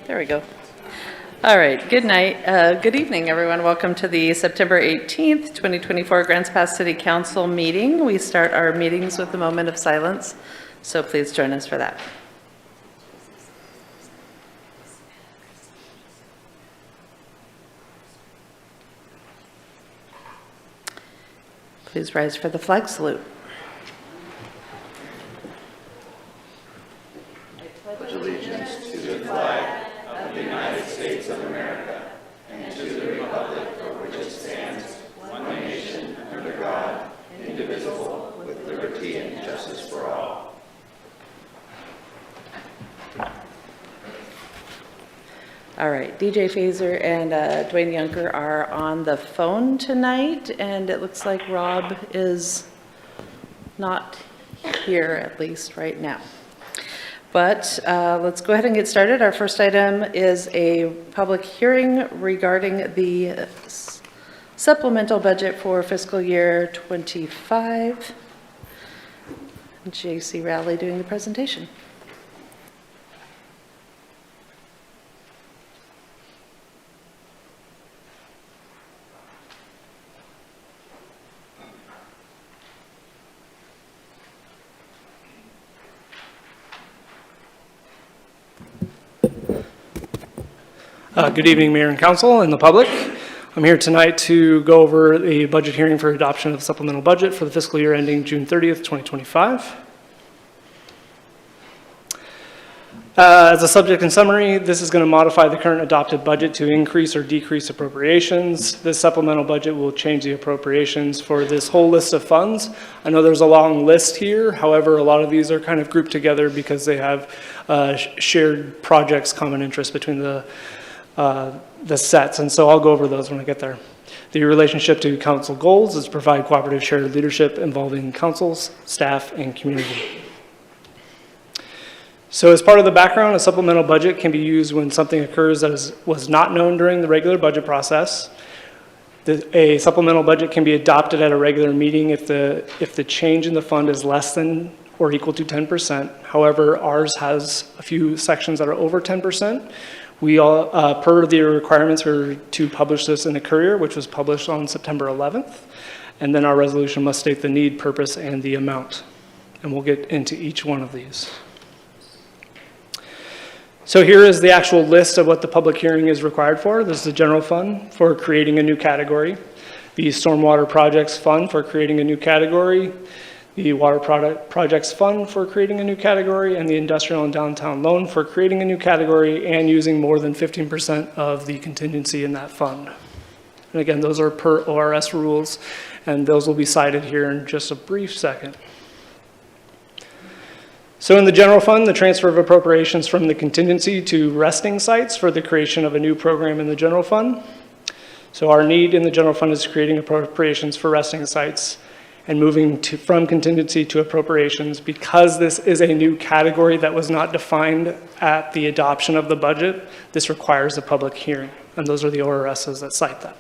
There we go. All right, good night. Good evening, everyone. Welcome to the September 18th, 2024 Grants Pass City Council meeting. We start our meetings with a moment of silence, so please join us for that. Please rise for the flag salute. I pledge allegiance to the flag of the United States of America and to the republic for which it stands, one nation, under God, indivisible, with liberty and justice for all. All right, DJ Fazer and Dwayne Yunker are on the phone tonight, and it looks like Rob is not here, at least right now. But let's go ahead and get started. Our first item is a public hearing regarding the supplemental budget for fiscal year 25. JC Rowley doing the presentation. Good evening, Mayor and Council and the public. I'm here tonight to go over a budget hearing for adoption of the supplemental budget for the fiscal year ending June 30th, 2025. As a subject and summary, this is going to modify the current adopted budget to increase or decrease appropriations. This supplemental budget will change the appropriations for this whole list of funds. I know there's a long list here. However, a lot of these are kind of grouped together because they have shared projects, common interest between the sets, and so I'll go over those when I get there. The relationship to council goals is to provide cooperative shared leadership involving councils, staff, and community. So as part of the background, a supplemental budget can be used when something occurs that was not known during the regular budget process. A supplemental budget can be adopted at a regular meeting if the change in the fund is less than or equal to 10%. However, ours has a few sections that are over 10%. We all, per the requirements, were to publish this in the Courier, which was published on September 11th. And then our resolution must state the need, purpose, and the amount. And we'll get into each one of these. So here is the actual list of what the public hearing is required for. This is the general fund for creating a new category, the stormwater projects fund for creating a new category, the water projects fund for creating a new category, and the industrial and downtown loan for creating a new category and using more than 15% of the contingency in that fund. And again, those are per ORS rules, and those will be cited here in just a brief second. So in the general fund, the transfer of appropriations from the contingency to resting sites for the creation of a new program in the general fund. So our need in the general fund is creating appropriations for resting sites and moving from contingency to appropriations. Because this is a new category that was not defined at the adoption of the budget, this requires a public hearing, and those are the ORSs that cite that.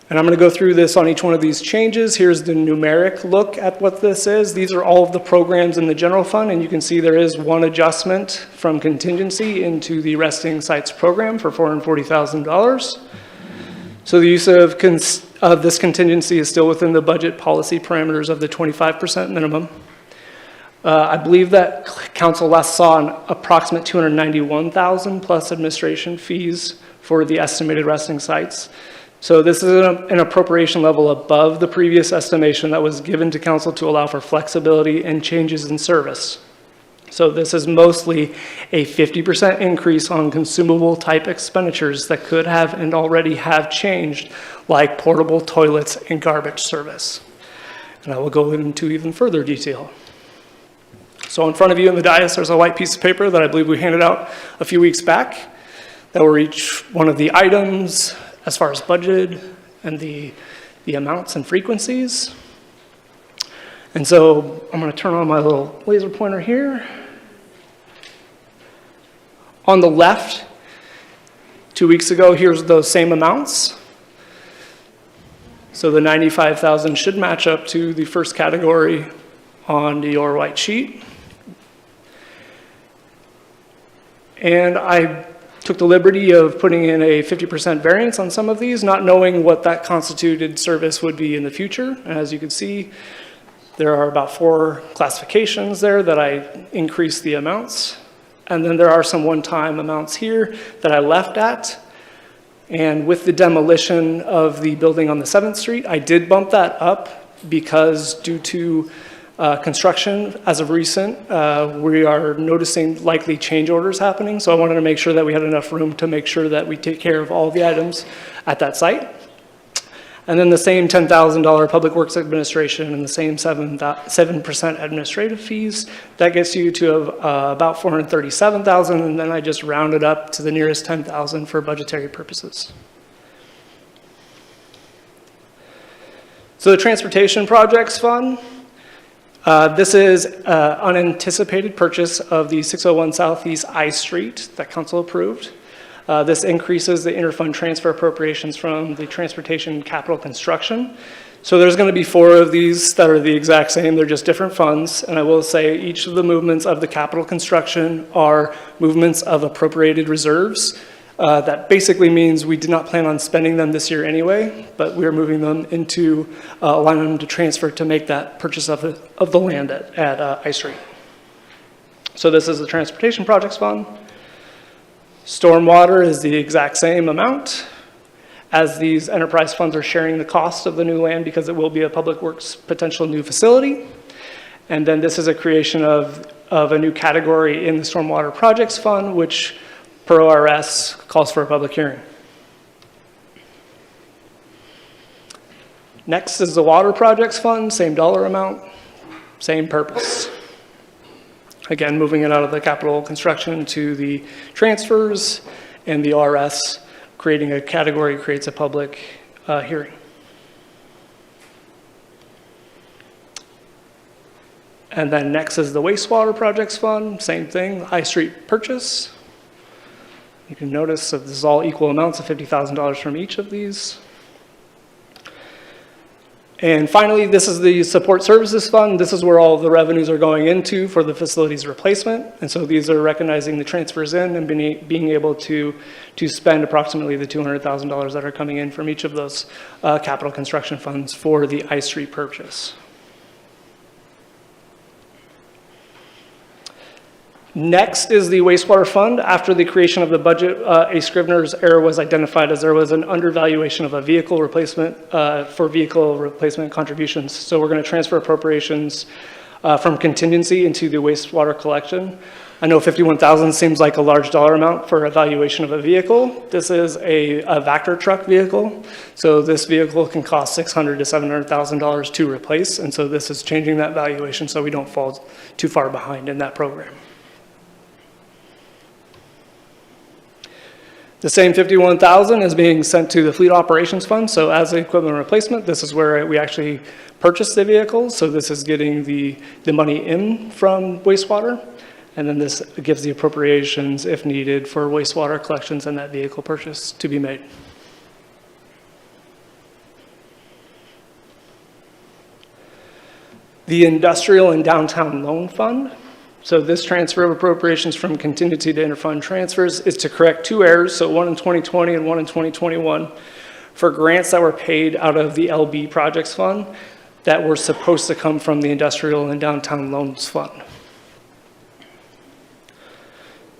And I'm going to go through this on each one of these changes. Here's the numeric look at what this is. These are all of the programs in the general fund, and you can see there is one adjustment from contingency into the resting sites program for $440,000. So the use of this contingency is still within the budget policy parameters of the 25% minimum. I believe that council last saw an approximate $291,000 plus administration fees for the estimated resting sites. So this is an appropriation level above the previous estimation that was given to council to allow for flexibility and changes in service. So this is mostly a 50% increase on consumable type expenditures that could have and already have changed, like portable toilets and garbage service. And I will go into even further detail. So in front of you in the dais, there's a white piece of paper that I believe we handed out a few weeks back that will each one of the items as far as budgeted and the amounts and frequencies. And so I'm going to turn on my little laser pointer here. On the left, 2 weeks ago, here's those same amounts. So the 95,000 should match up to the first category on your white sheet. And I took the liberty of putting in a 50% variance on some of these, not knowing what that constituted service would be in the future. And as you can see, there are about 4 classifications there that I increased the amounts. And then there are some one-time amounts here that I left at. And with the demolition of the building on the 7th Street, I did bump that up because due to construction as of recent, we are noticing likely change orders happening. So I wanted to make sure that we had enough room to make sure that we take care of all the items at that site. And then the same $10,000 Public Works Administration and the same 7% administrative fees. That gets you to about $437,000, and then I just rounded up to the nearest $10,000 for budgetary purposes. So the Transportation Projects Fund. This is unanticipated purchase of the 601 Southeast I Street that council approved. This increases the interfund transfer appropriations from the transportation capital construction. So there's going to be 4 of these that are the exact same. They're just different funds. And I will say each of the movements of the capital construction are movements of appropriated reserves. That basically means we did not plan on spending them this year anyway, but we are moving them into a line item to transfer to make that purchase of the land at I Street. So this is the Transportation Projects Fund. Stormwater is the exact same amount, as these enterprise funds are sharing the cost of the new land because it will be a public works potential new facility. And then this is a creation of a new category in the Stormwater Projects Fund, which per ORS calls for a public hearing. Next is the Water Projects Fund, same dollar amount, same purpose. Again, moving it out of the capital construction to the transfers, and the RS creating a category creates a public hearing. And then next is the Wastewater Projects Fund, same thing, I Street purchase. You can notice that this is all equal amounts of $50,000 from each of these. And finally, this is the Support Services Fund. This is where all the revenues are going into for the facilities replacement. And so these are recognizing the transfers in and being able to spend approximately the $200,000 that are coming in from each of those capital construction funds for the I Street purchase. Next is the wastewater fund. After the creation of the budget, a Scrivener's error was identified as there was an undervaluation of a vehicle replacement for vehicle replacement contributions. So we're going to transfer appropriations from contingency into the wastewater collection. I know $51,000 seems like a large dollar amount for a valuation of a vehicle. This is a Vector truck vehicle. So this vehicle can cost $600,000 to $700,000 to replace. And so this is changing that valuation so we don't fall too far behind in that program. The same $51,000 is being sent to the Fleet Operations Fund. So as the equipment replacement, this is where we actually purchase the vehicles. So this is getting the money in from wastewater. And then this gives the appropriations, if needed, for wastewater collections and that vehicle purchase to be made. The Industrial and Downtown Loan Fund. So this transfer of appropriations from contingency to interfund transfers is to correct 2 errors, so one in 2020 and one in 2021, for grants that were paid out of the LB Projects Fund that were supposed to come from the Industrial and Downtown Loans Fund.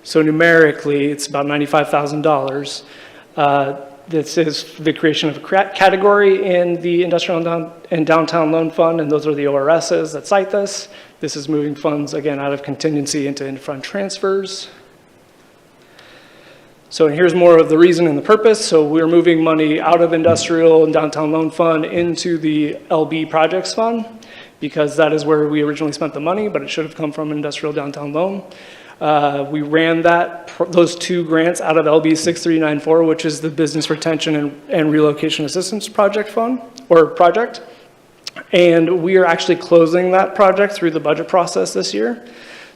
So numerically, it's about $95,000. This is the creation of a category in the Industrial and Downtown Loan Fund, and those are the ORSs that cite this. This is moving funds, again, out of contingency into in-fund transfers. So here's more of the reason and the purpose. So we're moving money out of Industrial and Downtown Loan Fund into the LB Projects Fund, because that is where we originally spent the money, but it should have come from Industrial Downtown Loan. We ran those two grants out of LB 6394, which is the Business Retention and Relocation Assistance Project Fund, or project. And we are actually closing that project through the budget process this year.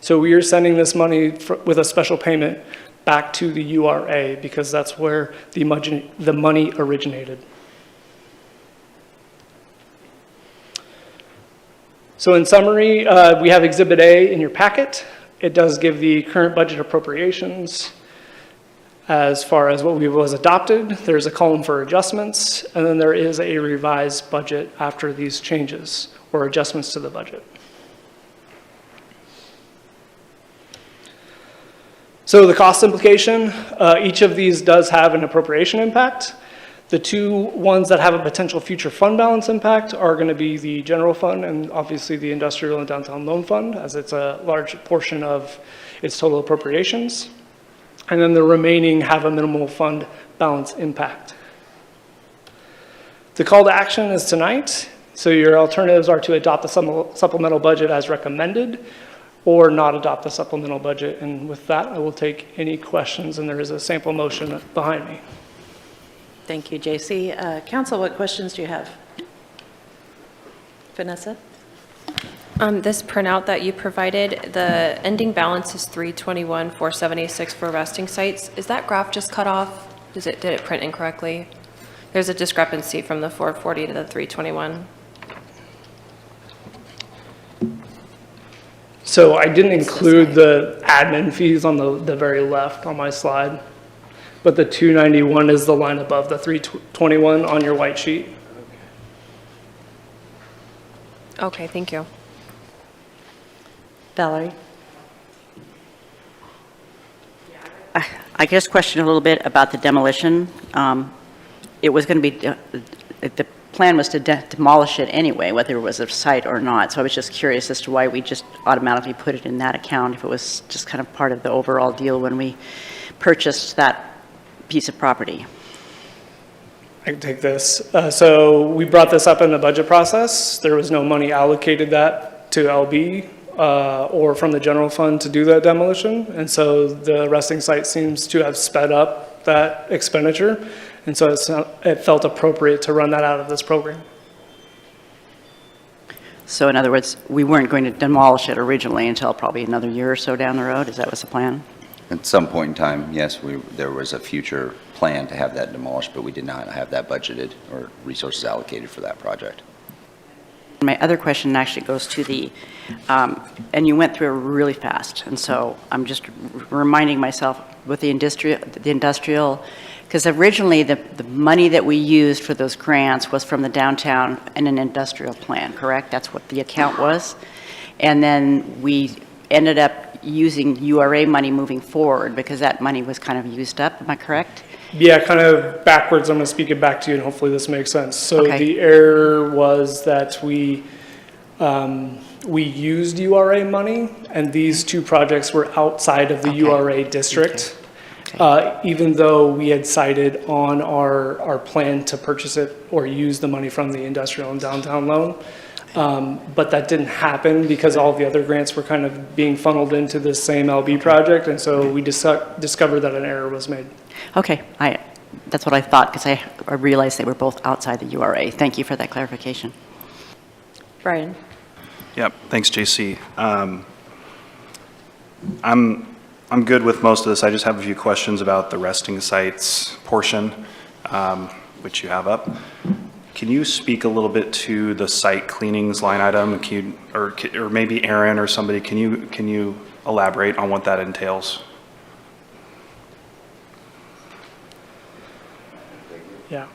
So we are sending this money with a special payment back to the URA, because that's where the money originated. So in summary, we have Exhibit A in your packet. It does give the current budget appropriations as far as what was adopted. There's a column for adjustments, and then there is a revised budget after these changes or adjustments to the budget. So the cost implication, each of these does have an appropriation impact. The two ones that have a potential future fund balance impact are going to be the general fund and obviously the Industrial and Downtown Loan Fund, as it's a large portion of its total appropriations. And then the remaining have a minimal fund balance impact. The call to action is tonight. So your alternatives are to adopt the supplemental budget as recommended, or not adopt the supplemental budget. And with that, I will take any questions, and there is a sample motion behind me. Thank you, JC. Council, what questions do you have? Vanessa? This printout that you provided, the ending balance is 321,476 for resting sites. Is that graph just cut off? Did it print incorrectly? There's a discrepancy from the 440 to the 321. So I didn't include the admin fees on the very left on my slide, but the 291 is the line above the 321 on your white sheet. Okay, thank you. Valerie? I just question a little bit about the demolition. It was going to be, the plan was to demolish it anyway, whether it was a site or not. So I was just curious as to why we just automatically put it in that account, if it was just kind of part of the overall deal when we purchased that piece of property. I can take this. So we brought this up in the budget process. There was no money allocated that to LB or from the general fund to do that demolition. And so the resting site seems to have sped up that expenditure. And so it felt appropriate to run that out of this program. So in other words, we weren't going to demolish it originally until probably another year or so down the road. Is that what's the plan? At some point in time, yes, there was a future plan to have that demolished, but we did not have that budgeted or resources allocated for that project. My other question actually goes to the, and you went through it really fast, and so I'm just reminding myself with the industrial, because originally the money that we used for those grants was from the downtown and an industrial plan, correct? That's what the account was. And then we ended up using URA money moving forward because that money was kind of used up, am I correct? Yeah, kind of backwards. I'm going to speak it back to you, and hopefully this makes sense. So Okay. the error was that we used URA money, and these two projects were outside of the Okay. URA district, Okay. even though we had cited on our plan to purchase it or use the money from the industrial and downtown loan. But that didn't happen because all the other grants were kind of being funneled into this same LB project, and so we discovered that an error was made. Okay, that's what I thought because I realized they were both outside the URA. Thank you for that clarification. Brian? Yep, thanks, JC. I'm good with most of this. I just have a few questions about the resting sites portion, which you have up. Can you speak a little bit to the site cleanings line item? Or maybe Aaron or somebody, can you elaborate on what that entails? Yeah.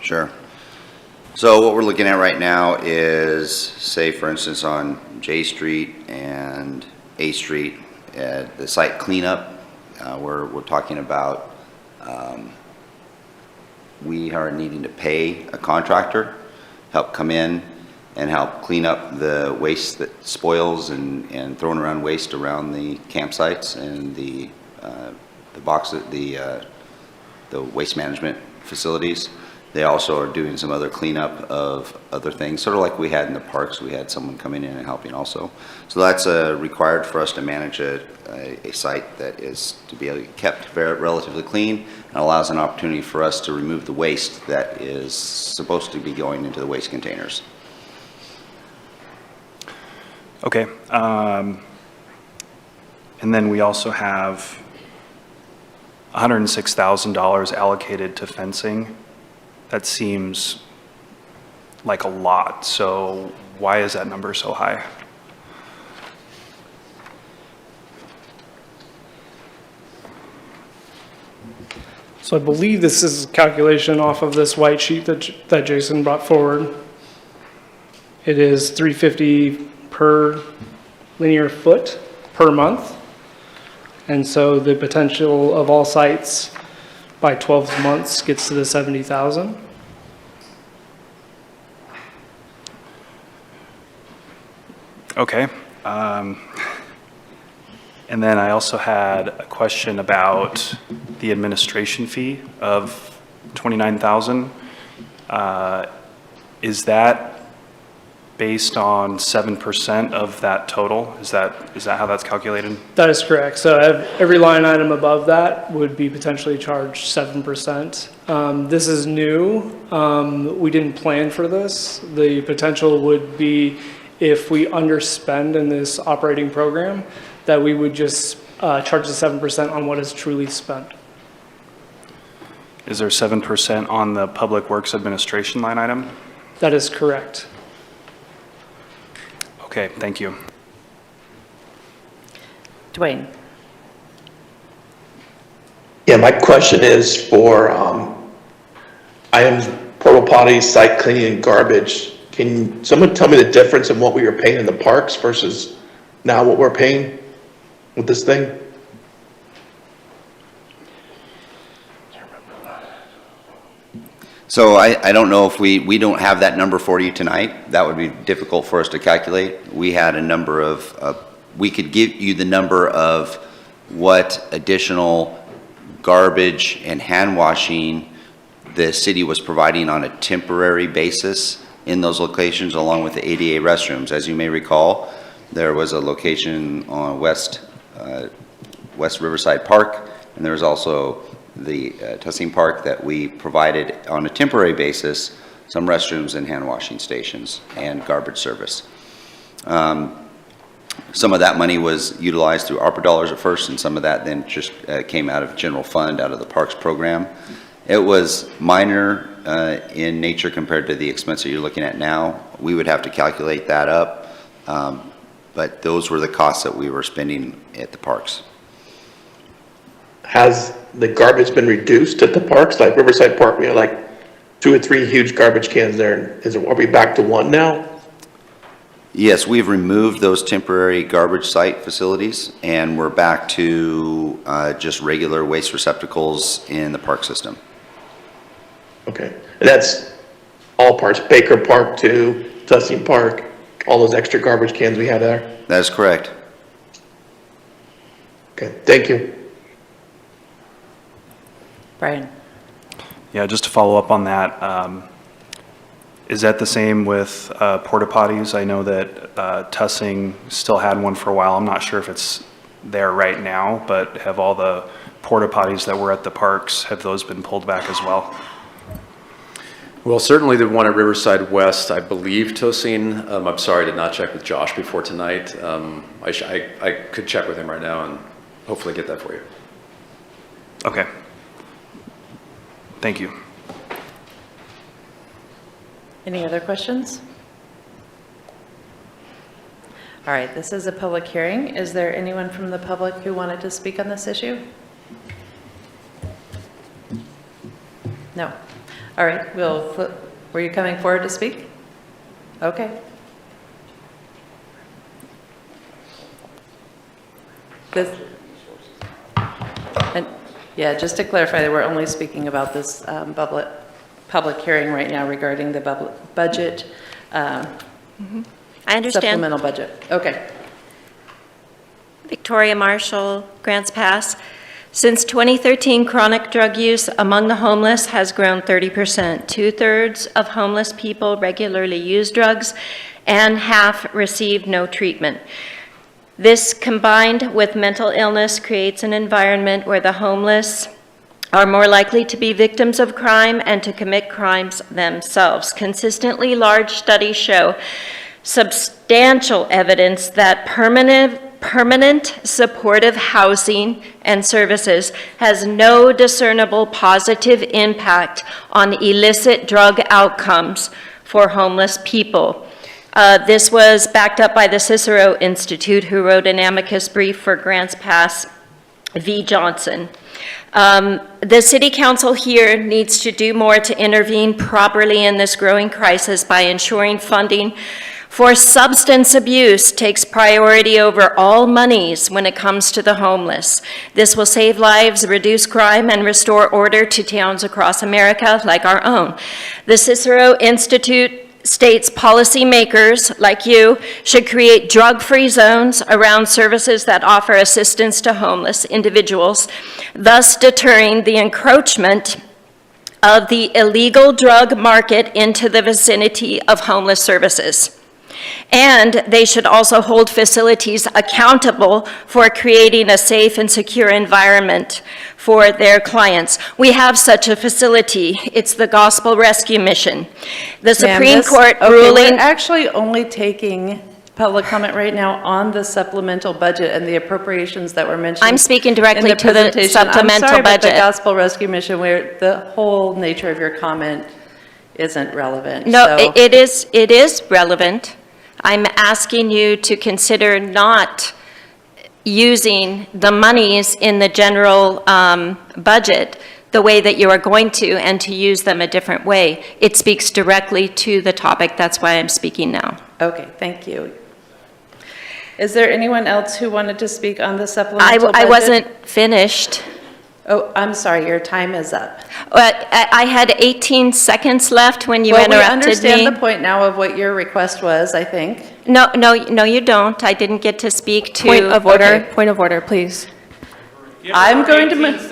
Sure. So what we're looking at right now is, say, for instance, on J Street and A Street, the site cleanup, we're talking about we are needing to pay a contractor, help come in and help clean up the waste that spoils and throwing around waste around the campsites and the boxes, the waste management facilities. They also are doing some other cleanup of other things, sort of like we had in the parks. We had someone coming in and helping also. So that's required for us to manage a site that is to be kept relatively clean and allows an opportunity for us to remove the waste that is supposed to be going into the waste containers. Okay. And then we also have $106,000 allocated to fencing. That seems like a lot. So why is that number so high? So I believe this is a calculation off of this white sheet that Jason brought forward. It is $350 per linear foot per month. And so the potential of all sites by 12 months gets to the 70,000. Okay. And then I also had a question about the administration fee of $29,000. Is that based on 7% of that total? Is that how that's calculated? That is correct. So every line item above that would be potentially charged 7%. This is new. We didn't plan for this. The potential would be if we underspend in this operating program, that we would just charge the 7% on what is truly spent. Is there 7% on the Public Works Administration line item? That is correct. Okay, thank you. Dwayne? Yeah, my question is for items, porta potties, site cleaning, and garbage. Can someone tell me the difference in what we were paying in the parks versus now what we're paying with this thing? So I don't know if we don't have that number for you tonight. That would be difficult for us to calculate. We had a number of, we could give you the number of what additional garbage and hand washing the city was providing on a temporary basis in those locations along with the ADA restrooms. As you may recall, there was a location on West Riverside Park, and there was also the Tussing Park that we provided on a temporary basis some restrooms and hand washing stations and garbage service. Some of that money was utilized through ARPA dollars at first, and some of that then just came out of general fund, out of the parks program. It was minor in nature compared to the expense that you're looking at now. We would have to calculate that up, but those were the costs that we were spending at the parks. Has the garbage been reduced at the parks? Like Riverside Park, we had like 2 or 3 huge garbage cans there. Are we back to 1 now? Yes, we've removed those temporary garbage site facilities, and we're back to just regular waste receptacles in the park system. Okay, and that's all parts, Baker Park too, Tussing Park, all those extra garbage cans we had there? That is correct. Okay, thank you. Brian? Yeah, just to follow up on that, is that the same with porta potties? I know that Tussing still had one for a while. I'm not sure if it's there right now, but have all the porta potties that were at the parks, have those been pulled back as well? Well, certainly the one at Riverside West, I believe Tussing. I'm sorry, I did not check with Josh before tonight. I could check with him right now and hopefully get that for you. Okay. Thank you. Any other questions? All right, this is a public hearing. Is there anyone from the public who wanted to speak on this issue? No. All right, were you coming forward to speak? Okay. And yeah, just to clarify, we're only speaking about this public hearing right now regarding the budget, I understand. supplemental budget. Okay. Victoria Marshall, Grants Pass. Since 2013, chronic drug use among the homeless has grown 30%. 2/3 of homeless people regularly use drugs, and half receive no treatment. This, combined with mental illness, creates an environment where the homeless are more likely to be victims of crime and to commit crimes themselves. Consistently, large studies show substantial evidence that permanent supportive housing and services has no discernible positive impact on illicit drug outcomes for homeless people. This was backed up by the Cicero Institute, who wrote an amicus brief for Grants Pass v. Johnson. The City Council here needs to do more to intervene properly in this growing crisis by ensuring funding for substance abuse takes priority over all monies when it comes to the homeless. This will save lives, reduce crime, and restore order to towns across America like our own. The Cicero Institute states policymakers like you should create drug-free zones around services that offer assistance to homeless individuals, thus deterring the encroachment of the illegal drug market into the vicinity of homeless services. And they should also hold facilities accountable for creating a safe and secure environment for their clients. We have such a facility. It's the Gospel Rescue Mission. The Supreme Court ruling... We're actually only taking public comment right now on the supplemental budget and the appropriations that were mentioned. I'm speaking directly in to the presentation. supplemental I'm sorry, but budget. the Gospel Rescue Mission, where the whole nature of your comment isn't relevant. No, so- it is relevant. I'm asking you to consider not using the monies in the general budget the way that you are going to, and to use them a different way. It speaks directly to the topic. That's why I'm speaking now. Okay, thank you. Is there anyone else who wanted to speak on the supplemental budget? I wasn't finished. Oh, I'm sorry, your time is up. I had 18 seconds left when you Well, interrupted we understand me. the point now of what your request was, I think. No, you don't. I didn't get to speak to... Point of order, Okay. point of order, please. I'm going to move.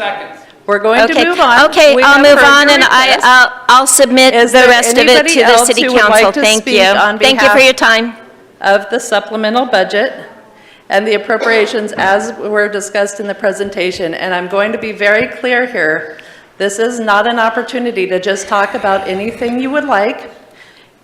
We're going to move on. Okay, We I'll have move heard on, your and request. I'll submit Is the there rest of it anybody to the else city who would like council. to Thank speak you. on Thank you for behalf- your time. Of the supplemental budget and the appropriations as were discussed in the presentation. And I'm going to be very clear here. This is not an opportunity to just talk about anything you would like.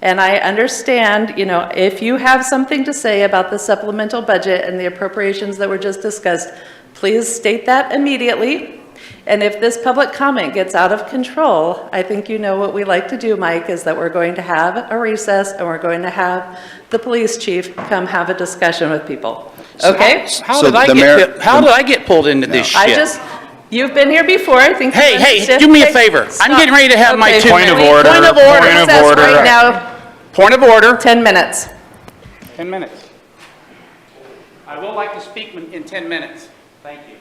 And I understand, you know, if you have something to say about the supplemental budget and the appropriations that were just discussed, please state that immediately. And if this public comment gets out of control, I think you know what we like to do, Mike, is that we're going to have a recess and we're going to have the police chief come have a discussion with people. Okay? How So did I the mayor- how did I get pulled into this shit? You've been here before, I think. Hey, you hey, understand- do me a Hey, favor. stop. I'm getting ready to have my Okay, 2 Point of minutes. order. Point of order. Point of Recess order. right now, Point of order. 10 minutes. 10 minutes. I will like to speak in 10 minutes. Thank you.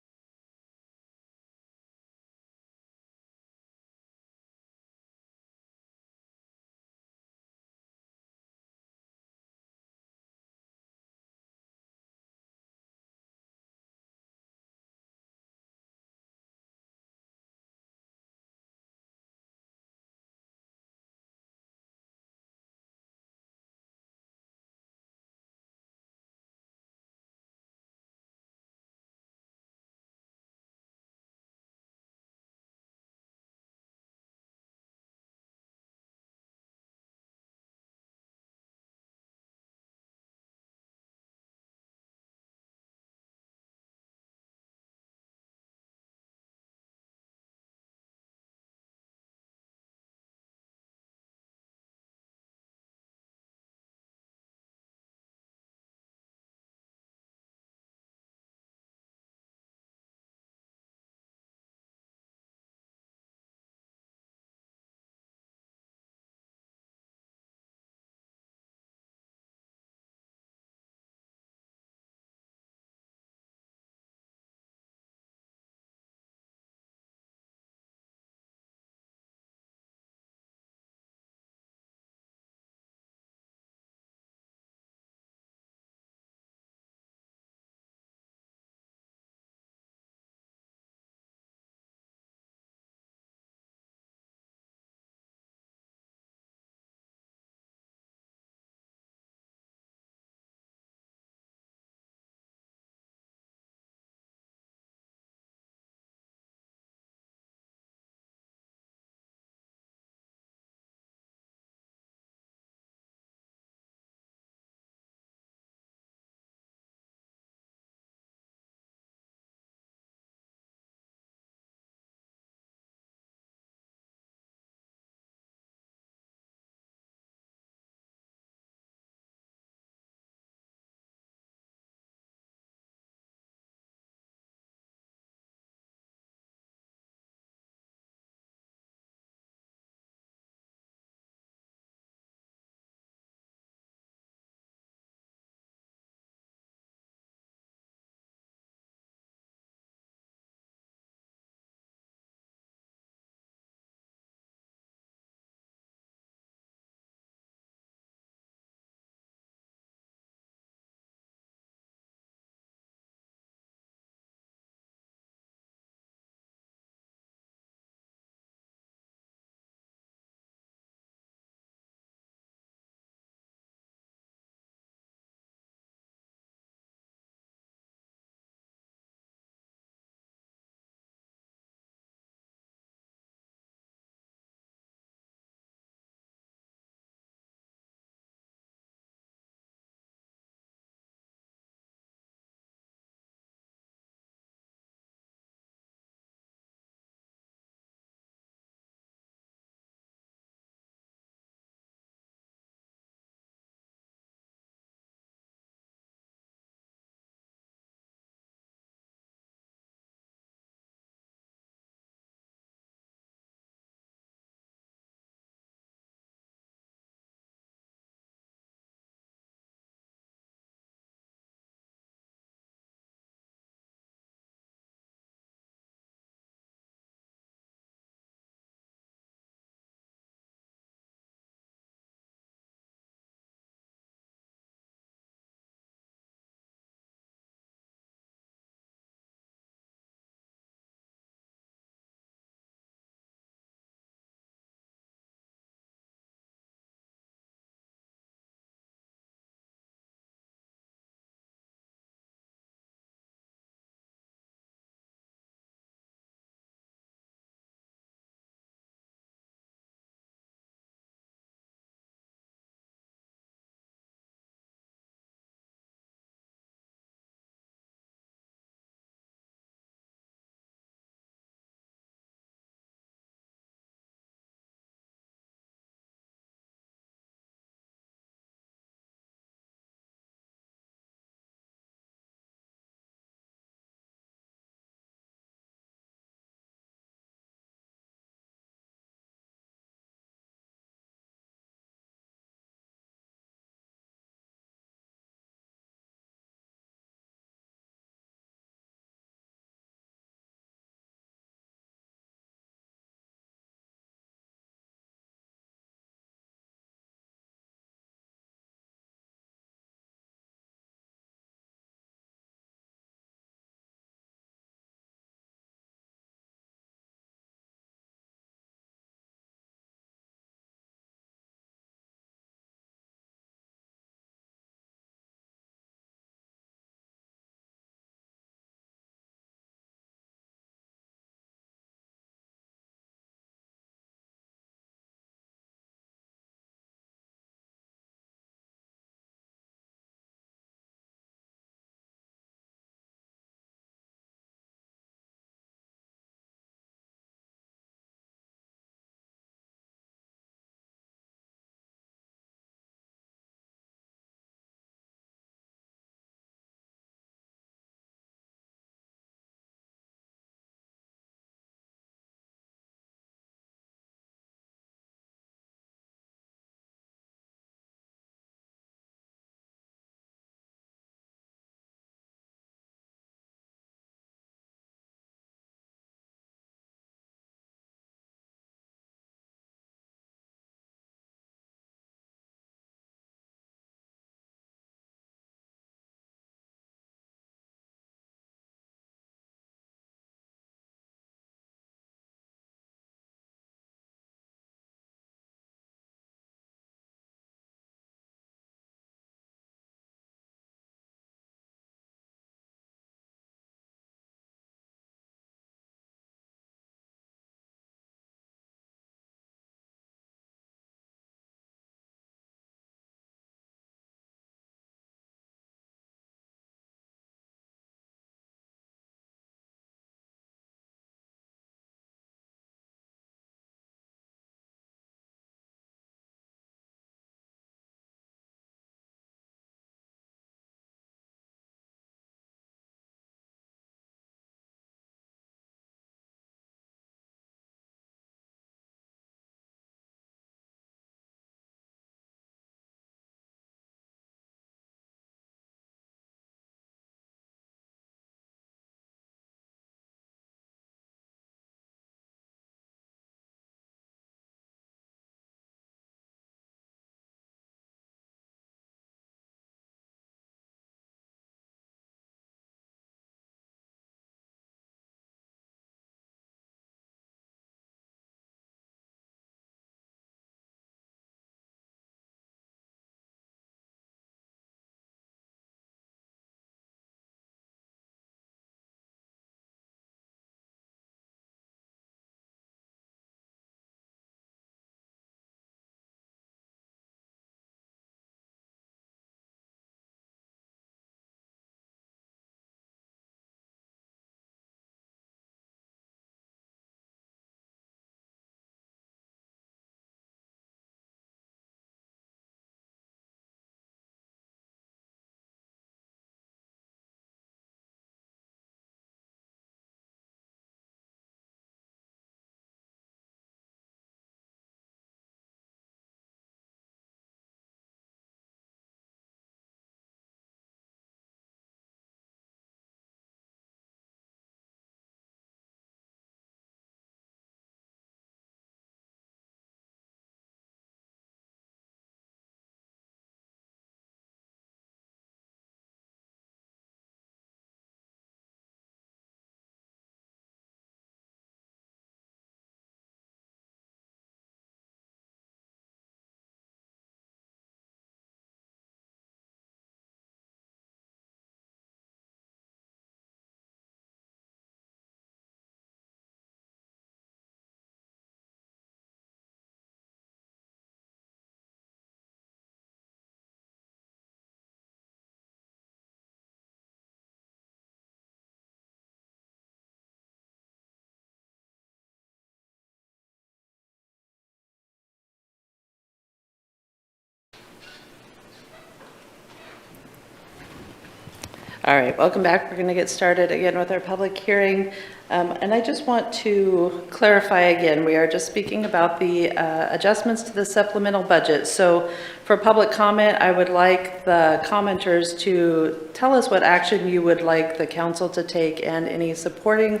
All right, welcome back. We're going to get started again with our public hearing. And I just want to clarify again, we are just speaking about the adjustments to the supplemental budget. So for public comment, I would like the commenters to tell us what action you would like the council to take and any supporting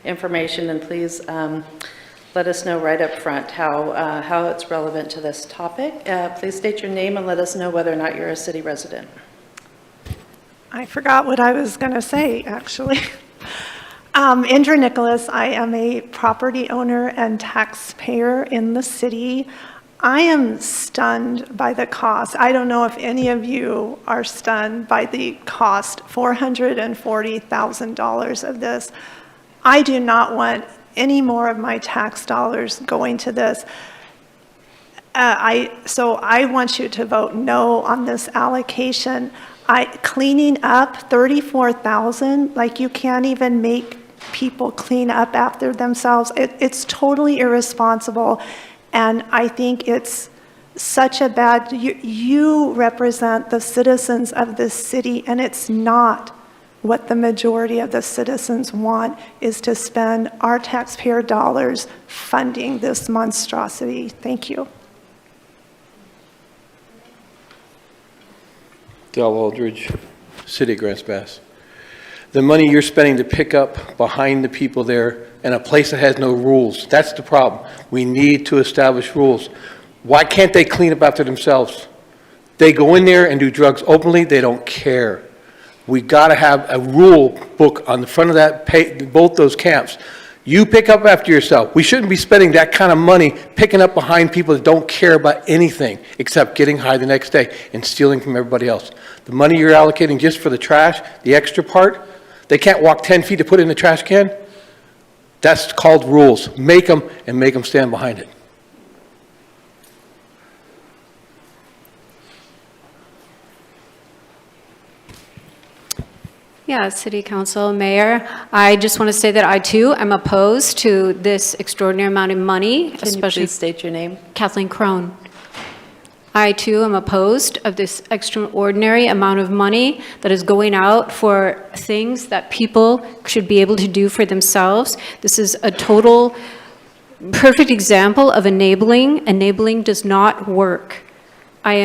information. And please let us know right up front how it's relevant to this topic. Please state your name and let us know whether or not you're a city resident. I forgot what I was going to say, actually. Indra Nicholas, I am a property owner and taxpayer in the city. I am stunned by the cost. I don't know if any of you are stunned by the cost, $440,000 of this. I do not want any more of my tax dollars going to this. So I want you to vote no on this allocation. Cleaning up $34,000, like you can't even make people clean up after themselves. It's totally irresponsible, and I think it's such a bad. You represent the citizens of this city, and it's not what the majority of the citizens want, is to spend our taxpayer dollars funding this monstrosity. Thank you. Del Aldridge, City of Grants Pass. The money you're spending to pick up behind the people there in a place that has no rules, that's the problem. We need to establish rules. Why can't they clean up after themselves? They go in there and do drugs openly, they don't care. We got to have a rule book on the front of that, both those camps. You pick up after yourself. We shouldn't be spending that kind of money picking up behind people that don't care about anything except getting high the next day and stealing from everybody else. The money you're allocating just for the trash, the extra part, they can't walk 10 feet to put it in the trash can. That's called rules. Make them and make them stand behind it. Yeah, City Council, Mayor, I just want to say that I too am opposed to this extraordinary amount of money, Can especially. you please state your name? Kathleen Crone. I too am opposed of this extraordinary amount of money that is going out for things that people should be able to do for themselves. This is a total perfect example of enabling. Enabling does not work. I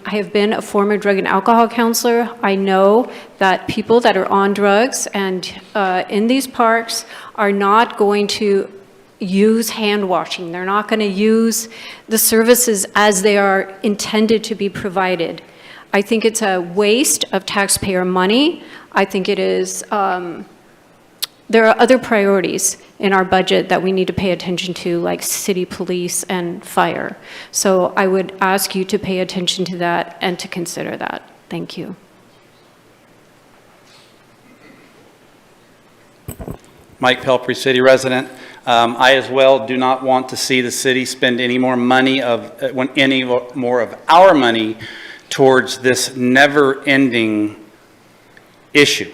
have been a former drug and alcohol counselor. I know that people that are on drugs and in these parks are not going to use hand washing. They're not going to use the services as they are intended to be provided. I think it's a waste of taxpayer money. I think it is, there are other priorities in our budget that we need to pay attention to, like city police and fire. So I would ask you to pay attention to that and to consider that. Thank you. Mike Pelphrey, city resident. I as well do not want to see the city spend any more money any more of our money towards this never-ending issue.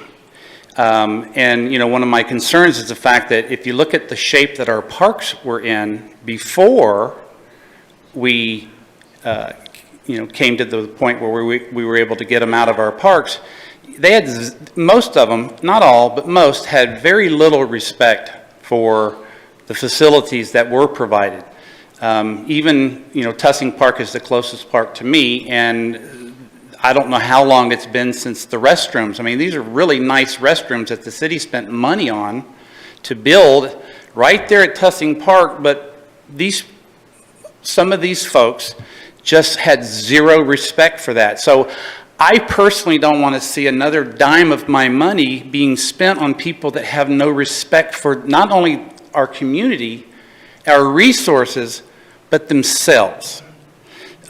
And, you know, one of my concerns is the fact that if you look at the shape that our parks were in before we, you know, came to the point where we were able to get them out of our parks, they had, most of them, not all, but most, had very little respect for the facilities that were provided. Even, you know, Tussing Park is the closest park to me, and I don't know how long it's been since the restrooms. I mean, these are really nice restrooms that the city spent money on to build right there at Tussing Park, but some of these folks just had zero respect for that. So I personally don't want to see another dime of my money being spent on people that have no respect for not only our community, our resources, but themselves.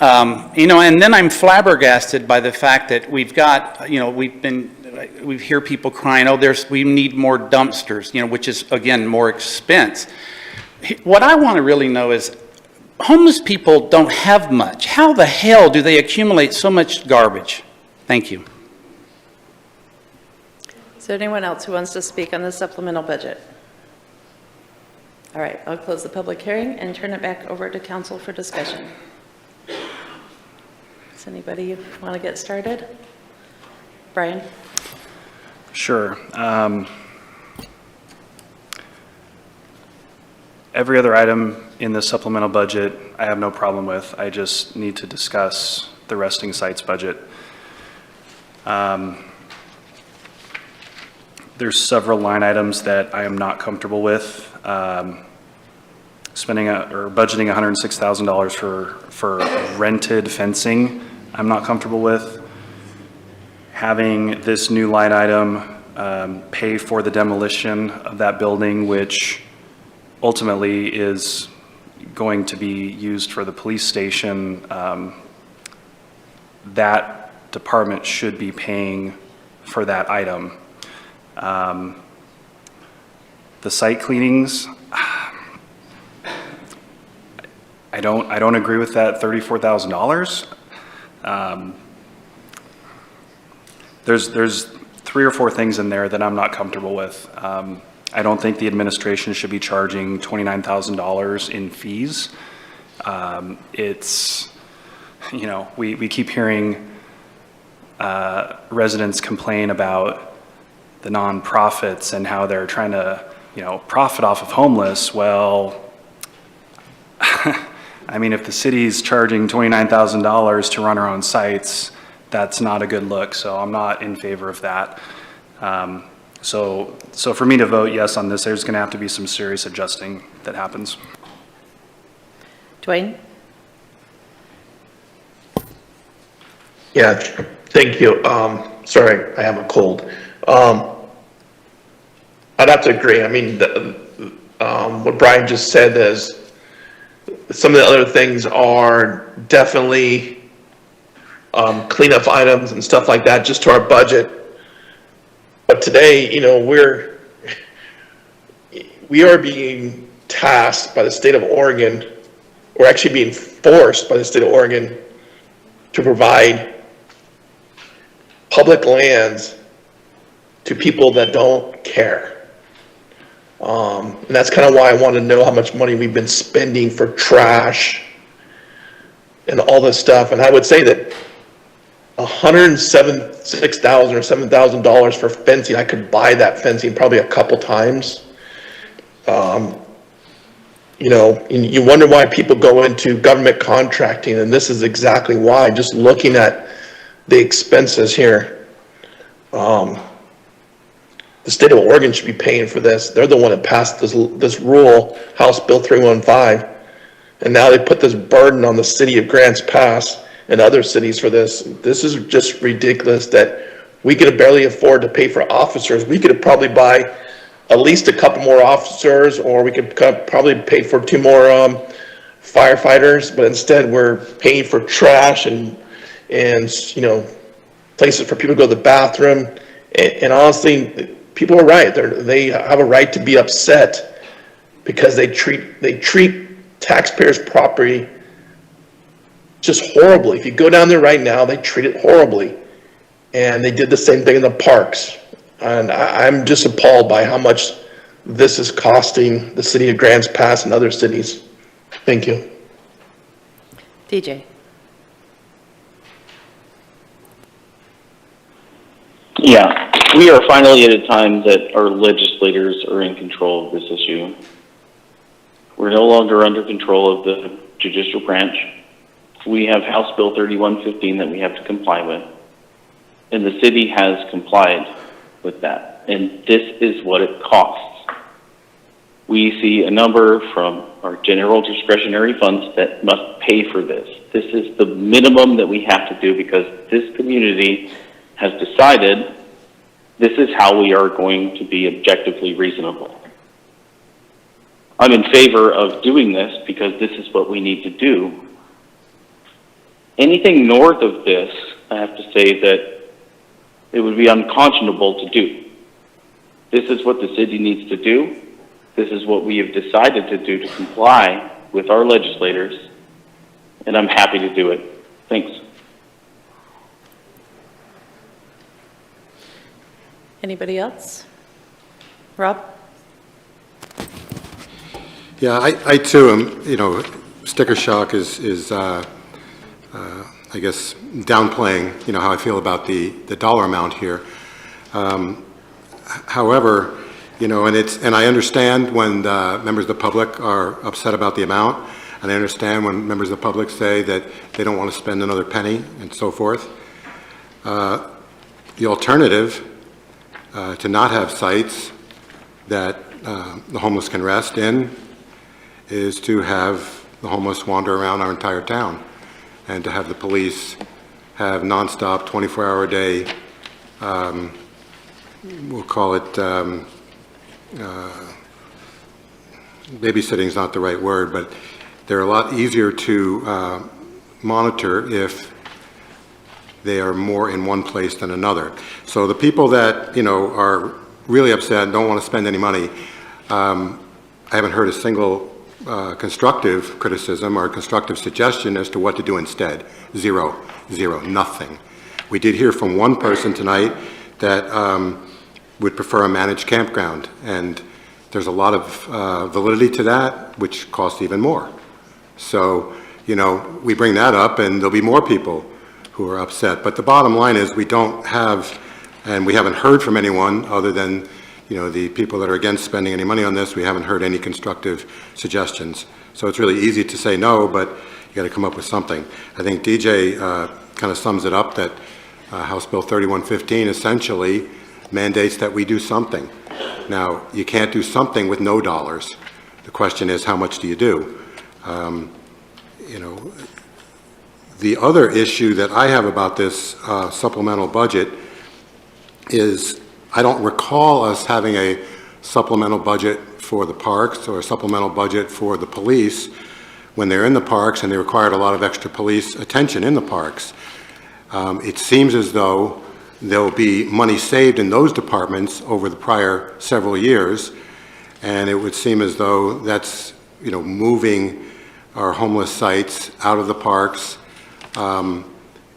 You know, and then I'm flabbergasted by the fact that we've got, you know, we hear people crying, oh, we need more dumpsters, you know, which is, again, more expense. What I want to really know is, homeless people don't have much. How the hell do they accumulate so much garbage? Thank you. Is there anyone else who wants to speak on the supplemental budget? All right, I'll close the public hearing and turn it back over to council for discussion. Does anybody want to get started? Brian? Sure. Every other item in the supplemental budget, I have no problem with. I just need to discuss the resting sites budget. There's several line items that I am not comfortable with. Spending or budgeting $106,000 for rented fencing, I'm not comfortable with. Having this new line item pay for the demolition of that building, which ultimately is going to be used for the police station, that department should be paying for that item. The site cleanings, I don't agree with that $34,000. There's 3 or 4 things in there that I'm not comfortable with. I don't think the administration should be charging $29,000 in fees. It's, you know, we keep hearing residents complain about the nonprofits and how they're trying to, you know, profit off of homeless. Well, I mean, if the city's charging $29,000 to run our own sites, that's not a good look. So I'm not in favor of that. So for me to vote yes on this, there's going to have to be some serious adjusting that happens. Dwayne? Yeah, thank you. Sorry, I have a cold. I'd have to agree. I mean, what Brian just said is some of the other things are definitely cleanup items and stuff like that, just to our budget. But today, you know, we are being tasked by the state of Oregon, or actually being forced by the state of Oregon to provide public lands to people that don't care. And that's kind of why I want to know how much money we've been spending for trash and all this stuff. And I would say that $106,000 or $7,000 for fencing, I could buy that fencing probably a couple times. You know, and you wonder why people go into government contracting, and this is exactly why. Just looking at the expenses here, the state of Oregon should be paying for this. They're the one that passed this rule, House Bill 315, and now they put this burden on the city of Grants Pass and other cities for this. This is just ridiculous that we could barely afford to pay for officers. We could probably buy at least a couple more officers, or we could probably pay for 2 more firefighters, but instead we're paying for trash and you know, places for people to go to the bathroom. And honestly, people are right. They have a right to be upset because they treat taxpayers' property just horribly. If you go down there right now, they treat it horribly. And they did the same thing in the parks. And I'm just appalled by how much this is costing the city of Grants Pass and other cities. Thank you. DJ? Yeah, we are finally at a time that our legislators are in control of this issue. We're no longer under control of the judicial branch. We have House Bill 3115 that we have to comply with, and the city has complied with that, and this is what it costs. We see a number from our general discretionary funds that must pay for this. This is the minimum that we have to do because this community has decided this is how we are going to be objectively reasonable. I'm in favor of doing this because this is what we need to do. Anything north of this, I have to say that it would be unconscionable to do. This is what the city needs to do. This is what we have decided to do to comply with our legislators, and I'm happy to do it. Thanks. Anybody else? Rob? Yeah, I too am, you know, sticker shock is I guess, downplaying, you know, how I feel about the dollar amount here. However, you know, and I understand when members of the public are upset about the amount, and I understand when members of the public say that they don't want to spend another penny and so forth. The alternative to not have sites that the homeless can rest in is to have the homeless wander around our entire town, and to have the police have nonstop 24-hour a day, we'll call it, babysitting is not the right word, but they're a lot easier to monitor if they are more in one place than another. So the people that, you know, are really upset and don't want to spend any money, I haven't heard a single constructive criticism or constructive suggestion as to what to do instead. Zero, nothing. We did hear from one person tonight that would prefer a managed campground, and there's a lot of validity to that, which costs even more. So, you know, we bring that up and there'll be more people who are upset. But the bottom line is we don't have, and we haven't heard from anyone other than, you know, the people that are against spending any money on this. We haven't heard any constructive suggestions. So it's really easy to say no, but you got to come up with something. I think DJ kind of sums it up that House Bill 3115 essentially mandates that we do something. Now, you can't do something with no dollars. The question is, how much do you do? You know, the other issue that I have about this supplemental budget is I don't recall us having a supplemental budget for the parks or a supplemental budget for the police when they're in the parks and they required a lot of extra police attention in the parks. It seems as though there'll be money saved in those departments over the prior several years, and it would seem as though that's, you know, moving our homeless sites out of the parks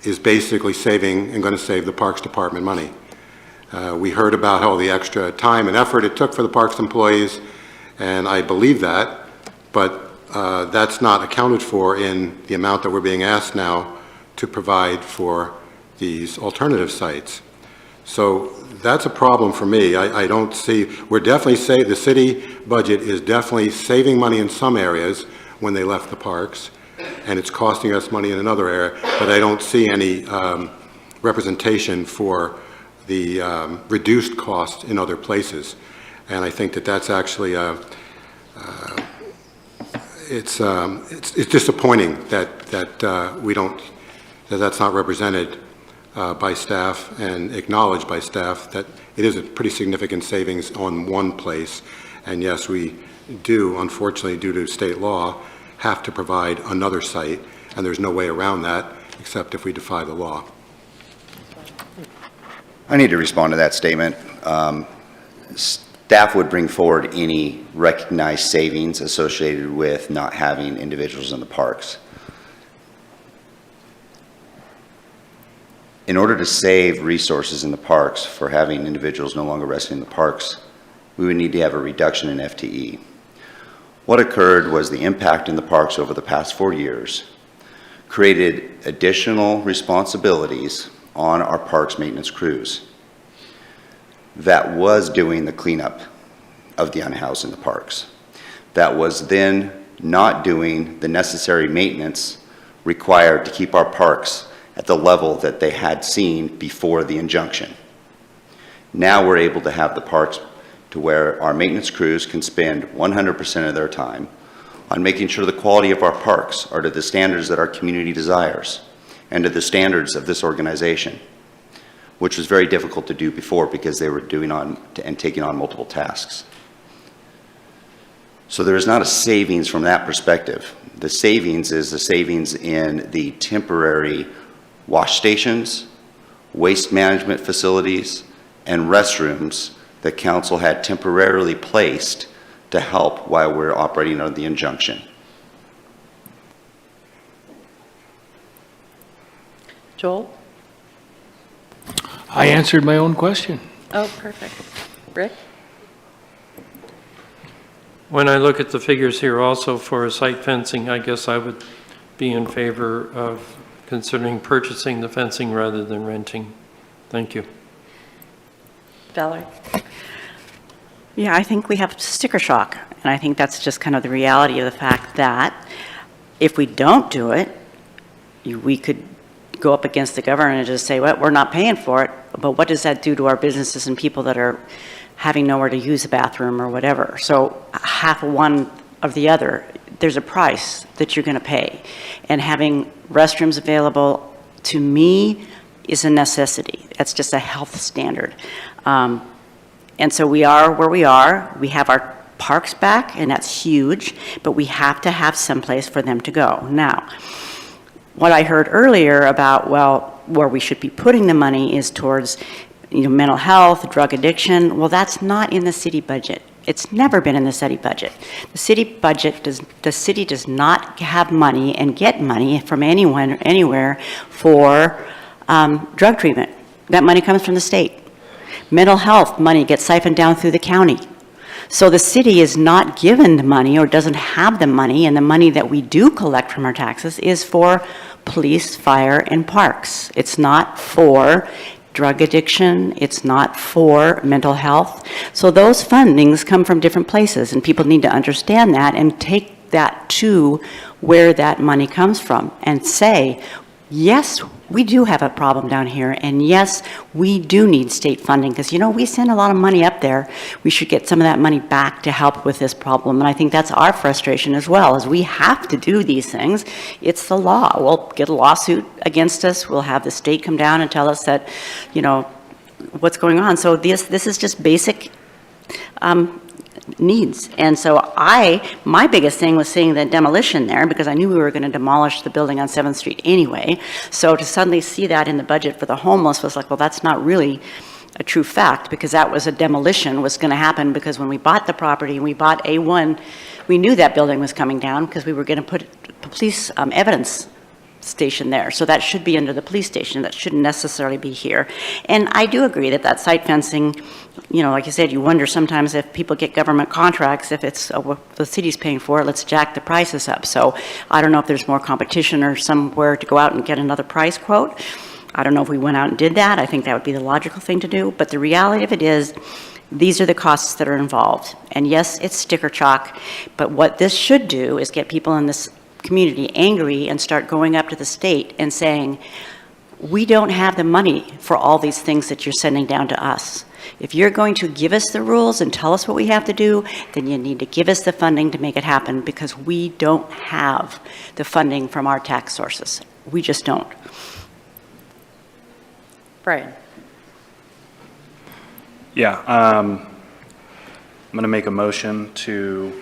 is basically saving and going to save the Parks Department money. We heard about all the extra time and effort it took for the parks employees, and I believe that, but that's not accounted for in the amount that we're being asked now to provide for these alternative sites. So that's a problem for me. I don't see, we're definitely the city budget is definitely saving money in some areas when they left the parks, and it's costing us money in another area, but I don't see any representation for the reduced cost in other places. And I think that that's actually it's disappointing that we don't, that's not represented by staff and acknowledged by staff that it is a pretty significant savings on one place. And yes, we do, unfortunately, due to state law, have to provide another site, and there's no way around that except if we defy the law. I need to respond to that statement. Staff would bring forward any recognized savings associated with not having individuals in the parks. In order to save resources in the parks for having individuals no longer resting in the parks, we would need to have a reduction in FTE. What occurred was the impact in the parks over the past 4 years created additional responsibilities on our parks maintenance crews that was doing the cleanup of the unhoused in the parks, that was then not doing the necessary maintenance required to keep our parks at the level that they had seen before the injunction. Now we're able to have the parks to where our maintenance crews can spend 100% of their time on making sure the quality of our parks are to the standards that our community desires and to the standards of this organization, which was very difficult to do before because they were doing on and taking on multiple tasks. So there is not a savings from that perspective. The savings is the savings in the temporary wash stations, waste management facilities, and restrooms that council had temporarily placed to help while we're operating under the injunction. Joel? I answered my own question. Oh, perfect. Rick? When I look at the figures here also for site fencing, I guess I would be in favor of considering purchasing the fencing rather than renting. Thank you. Valerie? Yeah, I think we have sticker shock, and I think that's just kind of the reality of the fact that if we don't do it, we could go up against the government and just say, well, we're not paying for it, but what does that do to our businesses and people that are having nowhere to use a bathroom or whatever? So half of one of the other, there's a price that you're going to pay. And having restrooms available, to me, is a necessity. That's just a health standard. And so we are where we are. We have our parks back, and that's huge, but we have to have someplace for them to go. Now, what I heard earlier about, well, where we should be putting the money is towards, mental health, drug addiction. Well, that's not in the city budget. It's never been in the city budget. The city does not have money and get money from anyone or anywhere for drug treatment. That money comes from the state. Mental health money gets siphoned down through the county. So the city is not given the money or doesn't have the money, and the money that we do collect from our taxes is for police, fire, and parks. It's not for drug addiction, it's not for mental health. So those fundings come from different places, and people need to understand that and take that to where that money comes from and say, yes, we do have a problem down here, and yes, we do need state funding, because, we send a lot of money up there. We should get some of that money back to help with this problem, and I think that's our frustration as well, is we have to do these things. It's the law. We'll get a lawsuit against us. We'll have the state come down and tell us that, what's going on. So this is just basic needs. And so my biggest thing was seeing the demolition there, because I knew we were going to demolish the building on 7th Street anyway. So to suddenly see that in the budget for the homeless was like, well, that's not really a true fact, because that was a demolition was going to happen, because when we bought the property and we bought A1, we knew that building was coming down because we were going to put a police evidence station there. So that should be under the police station. That shouldn't necessarily be here. And I do agree that site fencing, like you said, you wonder sometimes if people get government contracts, if it's the city's paying for it, let's jack the prices up. So I don't know if there's more competition or somewhere to go out and get another price quote. I don't know if we went out and did that. I think that would be the logical thing to do. But the reality of it is, these are the costs that are involved. And yes, it's sticker shock, but what this should do is get people in this community angry and start going up to the state and saying, we don't have the money for all these things that you're sending down to us. If you're going to give us the rules and tell us what we have to do, then you need to give us the funding to make it happen, because we don't have the funding from our tax sources. We just don't. Brian. Yeah, I'm going to make a motion to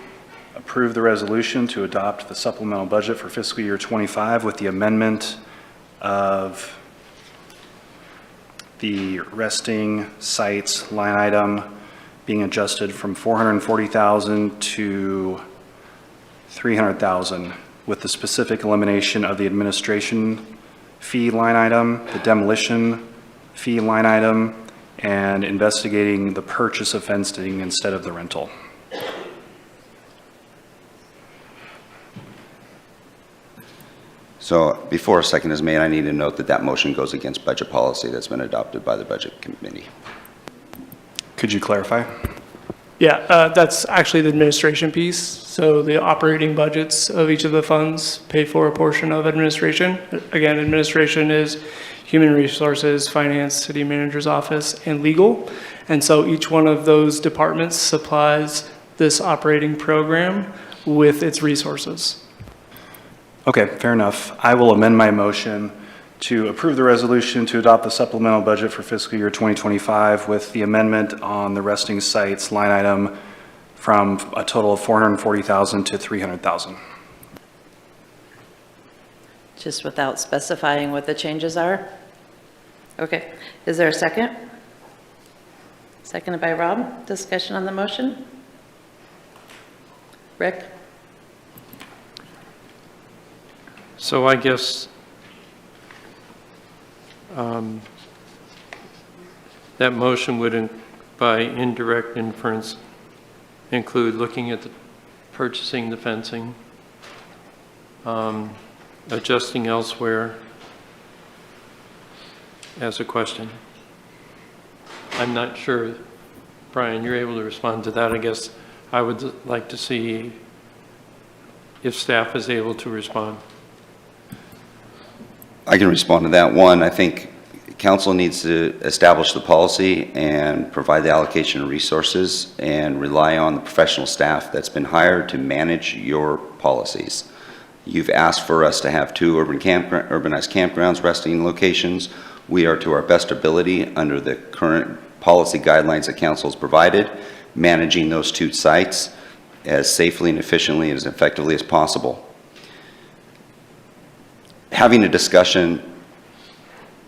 approve the resolution to adopt the supplemental budget for fiscal year 25 with the amendment of the resting sites line item being adjusted from $440,000 to $300,000, with the specific elimination of the administration fee line item, the demolition fee line item, and investigating the purchase of fencing instead of the rental. So before a second is made, I need to note that motion goes against budget policy that's been adopted by the Budget Committee. Could you clarify? Yeah, that's actually the administration piece. So the operating budgets of each of the funds pay for a portion of administration. Again, administration is human resources, finance, city manager's office, and legal. And so each one of those departments supplies this operating program with its resources. Okay, fair enough. I will amend my motion to approve the resolution to adopt the supplemental budget for fiscal year 2025 with the amendment on the resting sites line item from a total of $440,000 to $300,000. Just without specifying what the changes are? Okay. Is there a second? Seconded by Rob. Discussion on the motion? Rick? So I guess that motion would, by indirect inference, include looking at purchasing the fencing, adjusting elsewhere as a question. I'm not sure Brian, you're able to respond to that. I guess I would like to see if staff is able to respond. I can respond to that. One, I think council needs to establish the policy and provide the allocation of resources and rely on the professional staff that's been hired to manage your policies. You've asked for us to have 2 urbanized campgrounds, resting locations. We are, to our best ability, under the current policy guidelines that council has provided, managing those 2 sites as safely and efficiently and as effectively as possible. Having a discussion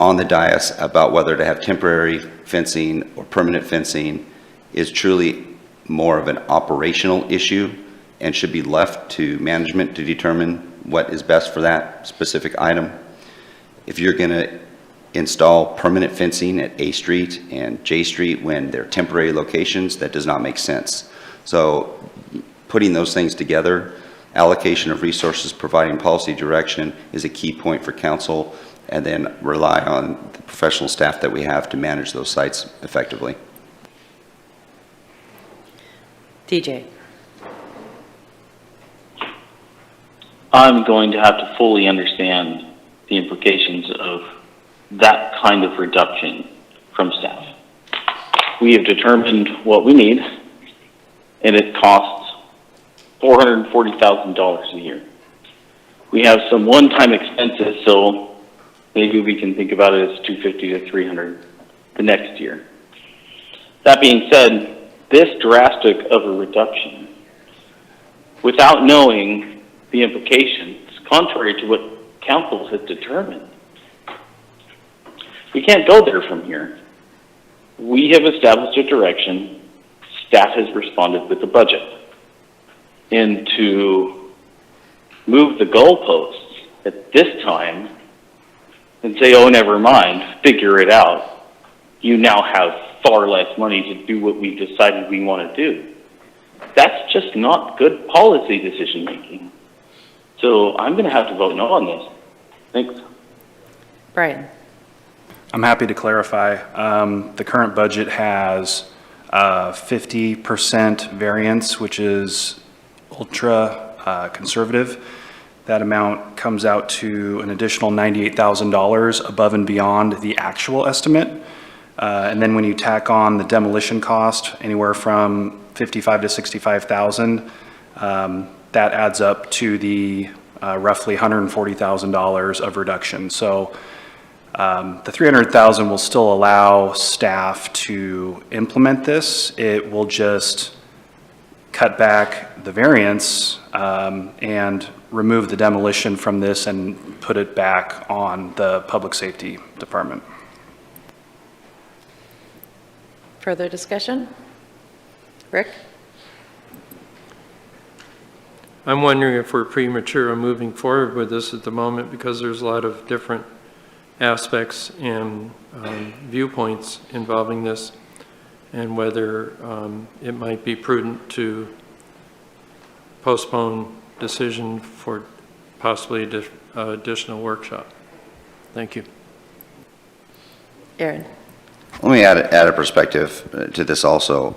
on the dais about whether to have temporary fencing or permanent fencing is truly more of an operational issue and should be left to management to determine what is best for that specific item. If you're going to install permanent fencing at A Street and J Street when they're temporary locations, that does not make sense. So putting those things together, allocation of resources, providing policy direction is a key point for council, and then rely on the professional staff that we have to manage those sites effectively. DJ. I'm going to have to fully understand the implications of that kind of reduction from staff. We have determined what we need, and it costs $440,000 a year. We have some one-time expenses, so maybe we can think about it as $250 to $300 the next year. That being said, this drastic of a reduction, without knowing the implications, contrary to what council has determined, we can't go there from here. We have established a direction, staff has responded with the budget. And to move the goalposts at this time and say, oh, never mind, figure it out, you now have far less money to do what we've decided we want to do. That's just not good policy decision making. So I'm going to have to vote no on this. Thanks. Brian. I'm happy to clarify. The current budget has 50% variance, which is ultra conservative. That amount comes out to an additional $98,000 above and beyond the actual estimate. And then when you tack on the demolition cost, anywhere from $55,000 to $65,000, that adds up to the roughly $140,000 of reduction. So the $300,000 will still allow staff to implement this. It will just cut back the variance and remove the demolition from this and put it back on the public safety department. Further discussion? Rick? I'm wondering if we're premature on moving forward with this at the moment because there's a lot of different aspects and viewpoints involving this, and whether it might be prudent to postpone decision for possibly additional workshop. Thank you. Aaron. Let me add a perspective to this also.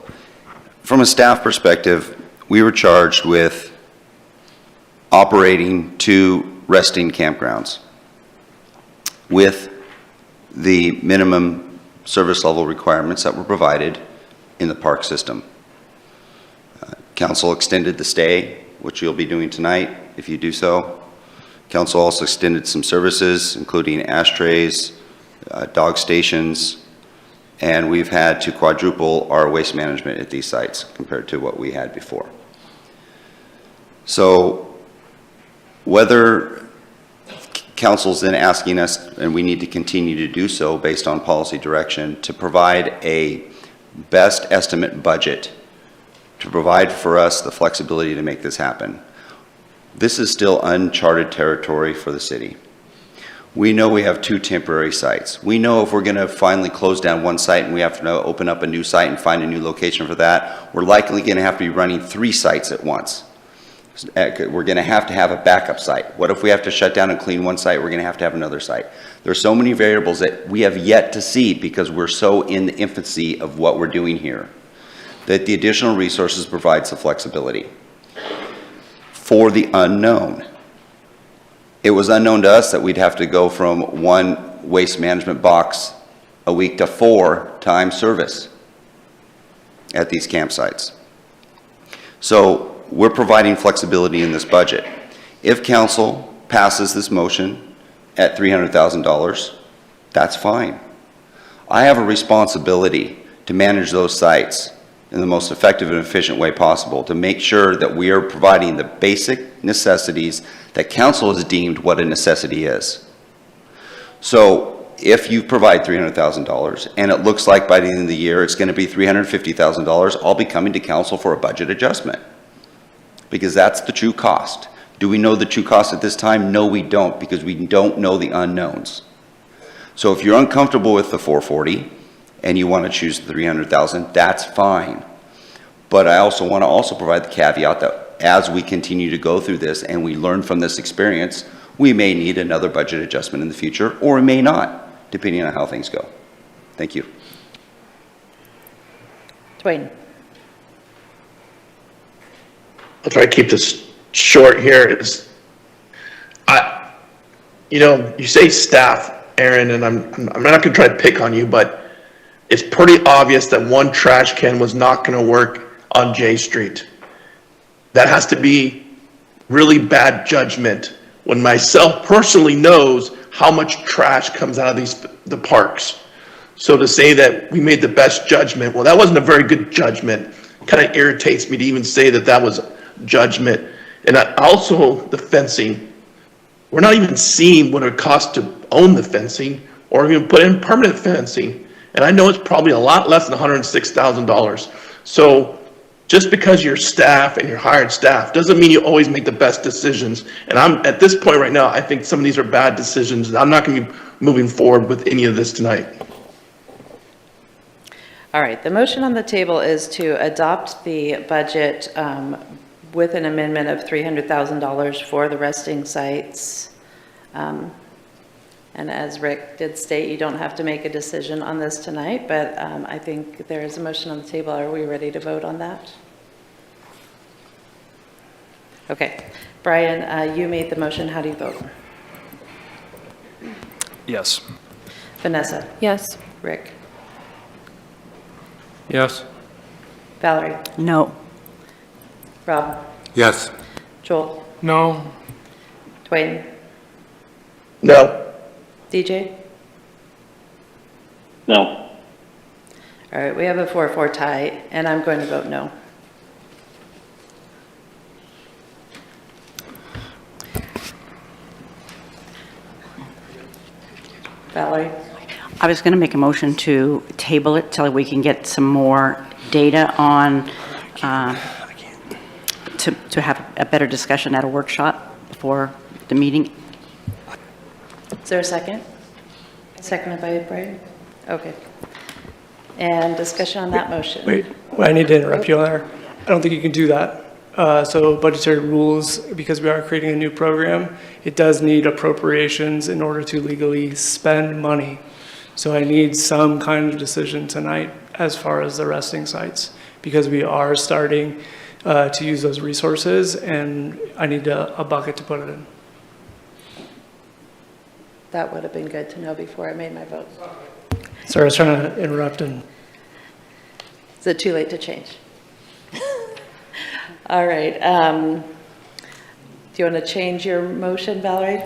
From a staff perspective, we were charged with operating 2 resting campgrounds with the minimum service level requirements that were provided in the park system. Council extended the stay, which you'll be doing tonight if you do so. Council also extended some services, including ashtrays, dog stations, and we've had to quadruple our waste management at these sites compared to what we had before. So whether council's then asking us, and we need to continue to do so based on policy direction, to provide a best estimate budget to provide for us the flexibility to make this happen. This is still uncharted territory for the city. We know we have 2 temporary sites. We know if we're going to finally close down one site and we have to open up a new site and find a new location for that, we're likely going to have to be running 3 sites at once. We're going to have a backup site. What if we have to shut down and clean one site? We're going to have another site. There's so many variables that we have yet to see because we're so in the infancy of what we're doing here. that the additional resources provides the flexibility. For the unknown, it was unknown to us that we'd have to go from 1 waste management box a week to 4 times service at these campsites. So we're providing flexibility in this budget. If council passes this motion at $300,000, that's fine. I have a responsibility to manage those sites in the most effective and efficient way possible to make sure that we are providing the basic necessities that council has deemed what a necessity is. So if you provide $300,000 and it looks like by the end of the year it's going to be $350,000, I'll be coming to council for a budget adjustment because that's the true cost. Do we know the true cost at this time? No, we don't, because we don't know the unknowns. So if you're uncomfortable with the 440 and you want to choose the 300,000, that's fine. But I also want to provide the caveat that as we continue to go through this and we learn from this experience, we may need another budget adjustment in the future, or we may not, depending on how things go. Thank you. Dwayne. I'll try to keep this short here. You say staff, Aaron, and I'm not going to try to pick on you, but it's pretty obvious that one trash can was not going to work on J Street. That has to be really bad judgment when myself personally knows how much trash comes out of the parks. So to say that we made the best judgment, well, that wasn't a very good judgment. Kind of irritates me to even say that that was judgment. And also the fencing. We're not even seeing what it costs to own the fencing or even put in permanent fencing. And I know it's probably a lot less than $106,000. So just because you're staff and you're hired staff doesn't mean you always make the best decisions. And I'm at this point right now, I think some of these are bad decisions. I'm not going to be moving forward with any of this tonight. All right, the motion on the table is to adopt the budget with an amendment of $300,000 for the resting sites. And as Rick did state, you don't have to make a decision on this tonight, but I think there is a motion on the table. Are we ready to vote on that? Okay. Brian, you made the motion. How do you vote? Yes. Vanessa? Yes. Rick? Yes. Valerie? No. Rob? Yes. Joel? No. Dwayne? No. DJ? No. All right, we have a 4-4 tie, and I'm going to vote no. Valerie? I was going to make a motion to table it till we can get some more data on, to have a better discussion at a workshop before the meeting. Is there a second? Seconded by Brian? Okay. And discussion on that motion? Wait, I need to interrupt you there. I don't think you can do that. So budgetary rules, because we are creating a new program, it does need appropriations in order to legally spend money. So I need some kind of decision tonight as far as the resting sites, because we are starting to use those resources, and I need a bucket to put it in. That would have been good to know before I made my vote. Sorry, I was trying to interrupt. And Is it too late to change? All right. Do you want to change your motion, Valerie?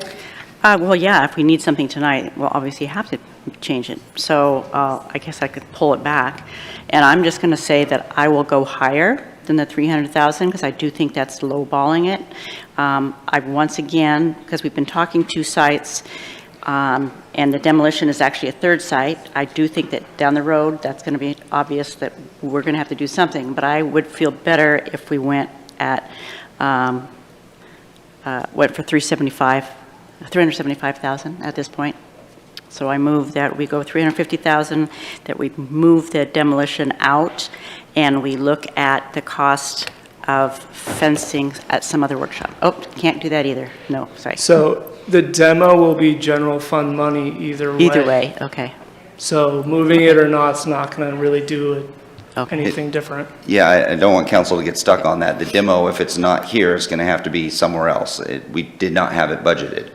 Well, yeah, if we need something tonight, we'll obviously have to change it. So I guess I could pull it back. And I'm just going to say that I will go higher than the 300,000 because I do think that's lowballing it. Once again, because we've been talking 2 sites, and the demolition is actually a 3rd site, I do think that down the road, that's going to be obvious that we're going to have to do something. But I would feel better if we went at, went for 375,000 at this point. So I move that we go 350,000, that we move the demolition out, and we look at the cost of fencing at some other workshop. Oh, can't do that either. No, sorry. so the demo will be general fund money either way. Either way, okay. So moving it or not, it's not going to really do anything different. Yeah, I don't want council to get stuck on that. The demo, if it's not here, it's going to have to be somewhere else. We did not have it budgeted.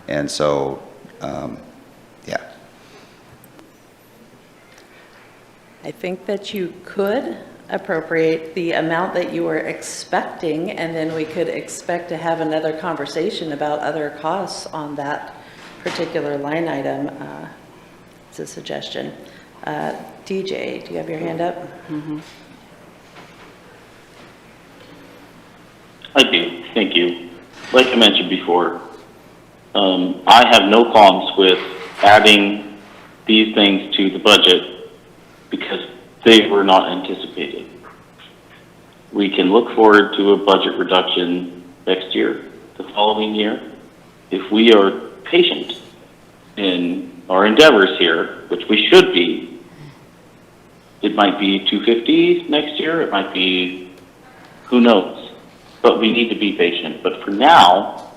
And so, yeah. I think that you could appropriate the amount that you were expecting, and then we could expect to have another conversation about other costs on that particular line item. It's a suggestion. DJ, do you have your hand up? I do, thank you. Like I mentioned before, I have no qualms with adding these things to the budget because they were not anticipated. We can look forward to a budget reduction next year, the following year. If we are patient in our endeavors here, which we should be, it might be 250 next year, it might be, who knows? But we need to be patient. But for now,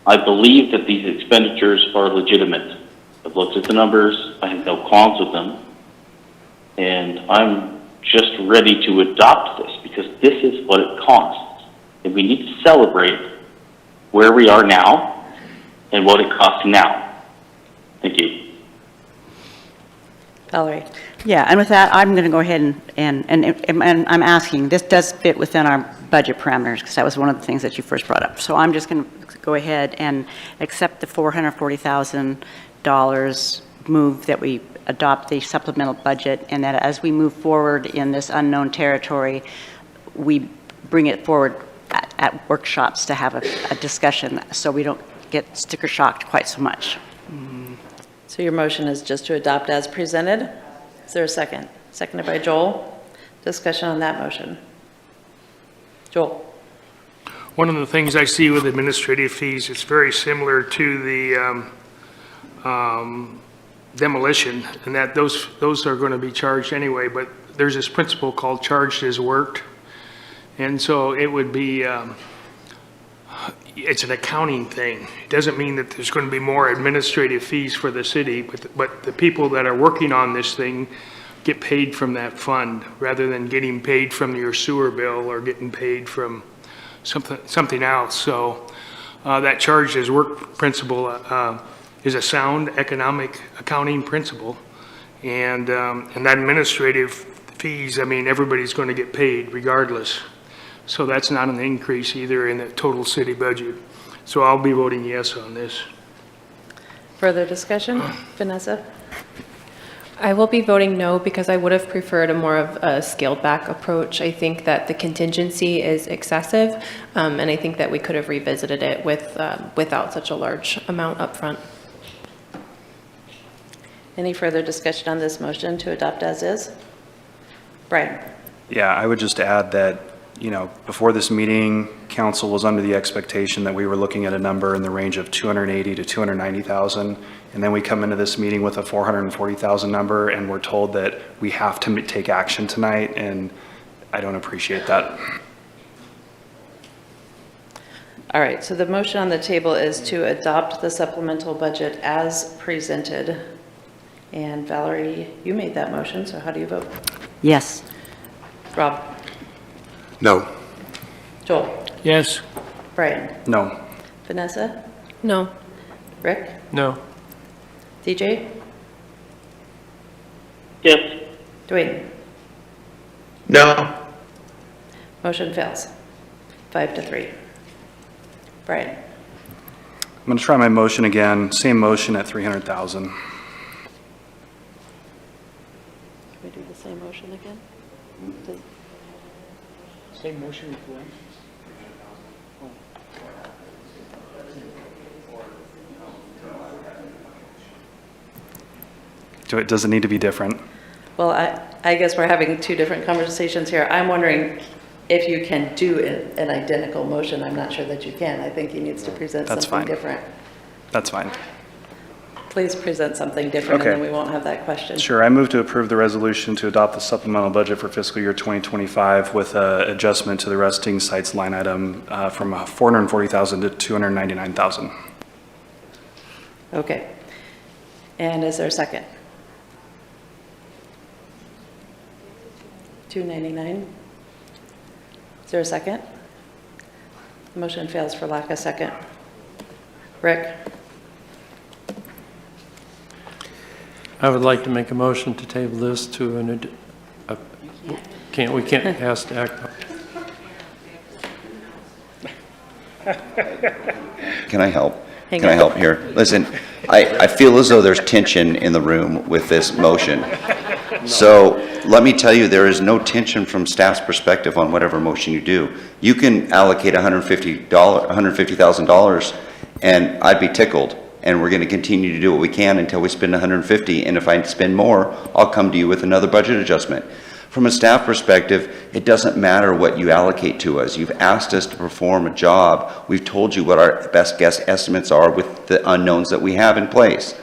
I believe that these expenditures are legitimate. I've looked at the numbers, I have no qualms with them, and I'm just ready to adopt this because this is what it costs. And we need to celebrate where we are now and what it costs now. Thank you. Valerie. Yeah, and with that, I'm going to go ahead and I'm asking, this does fit within our budget parameters, because that was one of the things that you first brought up. So I'm just going to go ahead and accept the $440,000 move that we adopt the supplemental budget, and that as we move forward in this unknown territory, we bring it forward at workshops to have a discussion, so we don't get sticker shocked quite so much. So your motion is just to adopt as presented? Is there a second? Seconded by Joel. Discussion on that motion. Joel. One of the things I see with administrative fees, it's very similar to the demolition, and that those are going to be charged anyway, but there's this principle called charged as worked. And so it would be, it's an accounting thing. It doesn't mean that there's going to be more administrative fees for the city, but the people that are working on this thing get paid from that fund rather than getting paid from your sewer bill or getting paid from something else. So that charged as work principle is a sound economic accounting principle. And that administrative fees, I mean, everybody's going to get paid regardless. So that's not an increase either in the total city budget. So I'll be voting yes on this. Further discussion? Vanessa? I will be voting no because I would have preferred a more of a scaled back approach. I think that the contingency is excessive, and I think that we could have revisited it without such a large amount up front. Any further discussion on this motion to adopt as is? Brian? Yeah, I would just add that, before this meeting, council was under the expectation that we were looking at a number in the range of 280 to 290,000. And then we come into this meeting with a 440,000 number, and we're told that we have to take action tonight, and I don't appreciate that. All right, so the motion on the table is to adopt the supplemental budget as presented. And Valerie, you made that motion, so how do you vote? Yes. Rob? No. Joel? Yes. Brian? No. Vanessa? No. Rick? No. DJ? Yes. Dwayne? No. Motion fails. 5-3. Brian? I'm going to try my motion again, same motion at 300,000. Can we do the same motion again? Same motion for Does it need to be different? Well, I guess we're having two different conversations here. I'm wondering if you can do an identical motion. I'm not sure that you can. I think he needs to present That's something fine. different. That's fine. Please present something different, Okay. and then we won't have that question. Sure, I move to approve the resolution to adopt the supplemental budget for fiscal year 2025 with an adjustment to the resting sites line item from 440,000 to 299,000. Okay. And is there a second? $299. Is there a second? The motion fails for lack of second. Rick? I would like to make a motion to table this to we can't ask to act. Can I help? Hang Can I on. help here? Listen, I feel as though there's tension in the room with this motion. So let me tell you, there is no tension from staff's perspective on whatever motion you do. You can allocate $150,000 and I'd be tickled. And we're going to continue to do what we can until we spend 150. And if I spend more, I'll come to you with another budget adjustment. From a staff perspective, it doesn't matter what you allocate to us. You've asked us to perform a job. We've told you what our best guess estimates are with the unknowns that we have in place.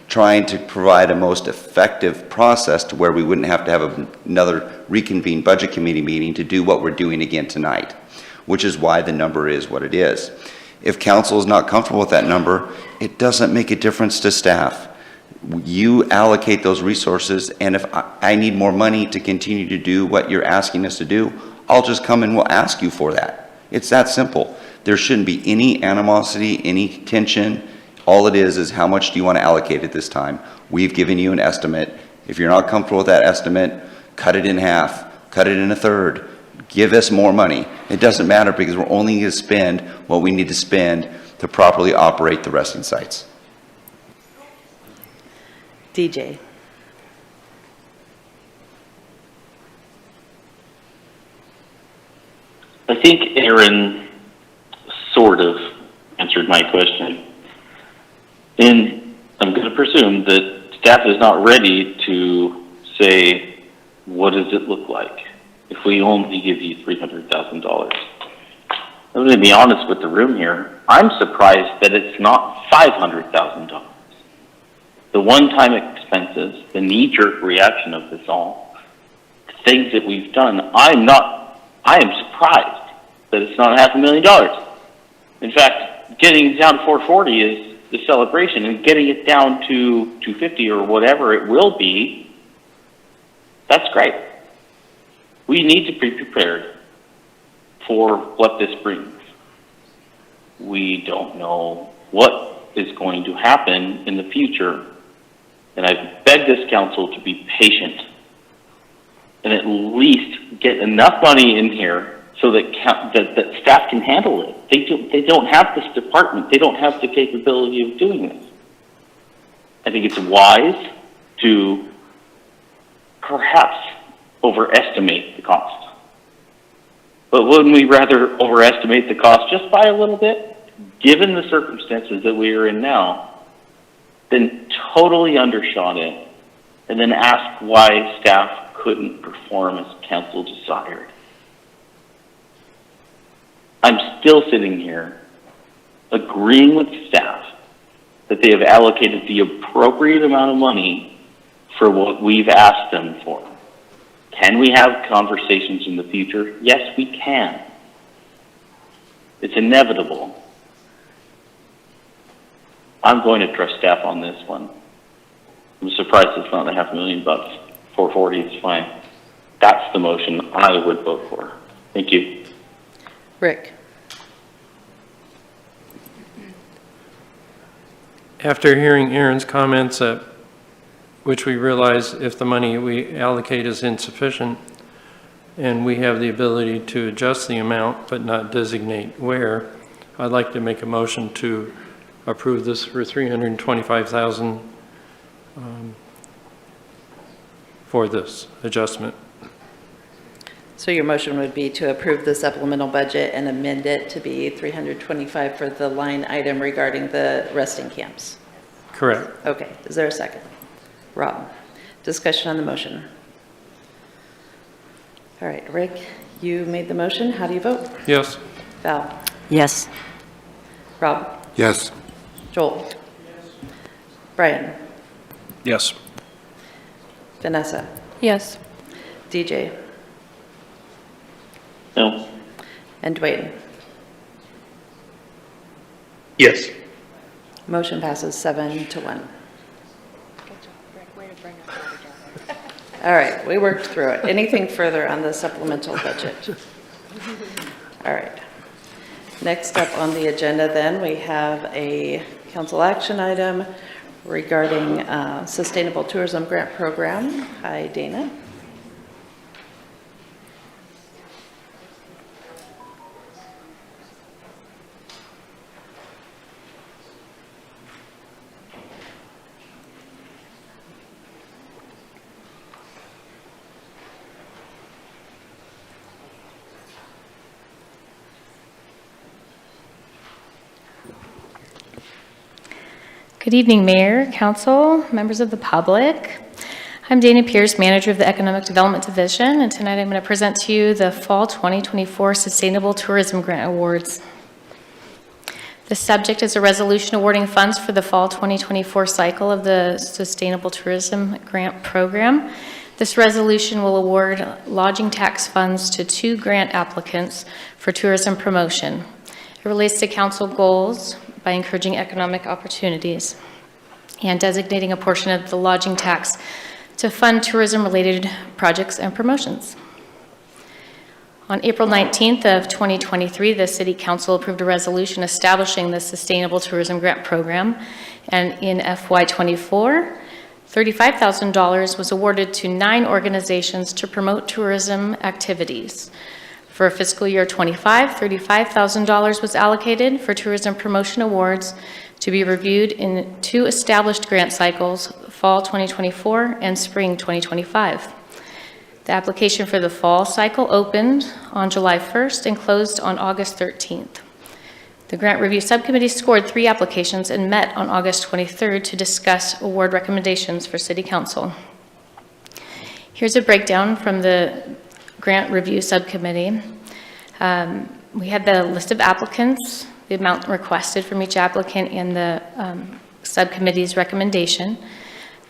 Trying to provide a most effective process to where we wouldn't have to have another reconvened budget committee meeting to do what we're doing again tonight, which is why the number is what it is. If council is not comfortable with that number, it doesn't make a difference to staff. You allocate those resources, and if I need more money to continue to do what you're asking us to do, I'll just come and we'll ask you for that. It's that simple. There shouldn't be any animosity, any tension. All it is how much do you want to allocate at this time? We've given you an estimate. If you're not comfortable with that estimate, cut it in half, cut it in a third. Give us more money. It doesn't matter because we're only going to spend what we need to spend to properly operate the resting sites. DJ? I think Aaron sort of answered my question. And I'm going to presume that staff is not ready to say, what does it look like if we only give you $300,000? I'm going to be honest with the room here. I'm surprised that it's not $500,000. The one-time expenses, the knee-jerk reaction of this all, the things that we've done, I am surprised that it's not $500,000. In fact, getting it down to 440 is the celebration, and getting it down to 250 or whatever it will be, that's great. We need to be prepared for what this brings. We don't know what is going to happen in the future, and I beg this council to be patient and at least get enough money in here so that that staff can handle it. They don't have this department. They don't have the capability of doing this. I think it's wise to perhaps overestimate the cost. But wouldn't we rather overestimate the cost just by a little bit, given the circumstances that we are in now, than totally undershot it and then ask why staff couldn't perform as council desired? I'm still sitting here agreeing with staff that they have allocated the appropriate amount of money for what we've asked them for. Can we have conversations in the future? Yes, we can. It's inevitable. I'm going to trust staff on this one. I'm surprised it's not $500,000. 440 is fine. That's the motion I would vote for. Thank you. Rick? After hearing Aaron's comments, which we realize if the money we allocate is insufficient, and we have the ability to adjust the amount but not designate where, I'd like to make a motion to approve this for $325,000 for this adjustment. So your motion would be to approve the supplemental budget and amend it to be $325 for the line item regarding the resting camps? Correct. Okay, is there a second? Rob, discussion on the motion. All right, Rick, you made the motion. How do you vote? Yes. Val? Yes. Rob? Yes. Joel? Brian? Yes. Vanessa? Yes. DJ? No. And Dwayne? Yes. Motion passes 7-1. All right, we worked through it. Anything further on the supplemental budget? All right. Next up on the agenda then, we have a council action item regarding Sustainable Tourism Grant Program. Hi, Dana. Good evening, Mayor, Council, members of the public. I'm Dana Pierce, Manager of the Economic Development Division, and tonight I'm going to present to you the Fall 2024 Sustainable Tourism Grant Awards. The subject is a resolution awarding funds for the Fall 2024 cycle of the Sustainable Tourism Grant Program. This resolution will award lodging tax funds to 2 grant applicants for tourism promotion. It relates to council goals by encouraging economic opportunities and designating a portion of the lodging tax to fund tourism-related projects and promotions. On April 19th of 2023, the City Council approved a resolution establishing the Sustainable Tourism Grant Program, and in FY24, $35,000 was awarded to 9 organizations to promote tourism activities. For fiscal year 25, $35,000 was allocated for tourism promotion awards to be reviewed in 2 established grant cycles, fall 2024 and spring 2025. The application for the fall cycle opened on July 1st and closed on August 13th. The grant review subcommittee scored 3 applications and met on August 23rd to discuss award recommendations for City Council. Here's a breakdown from the grant review subcommittee. We had the list of applicants, the amount requested from each applicant, and the subcommittee's recommendation.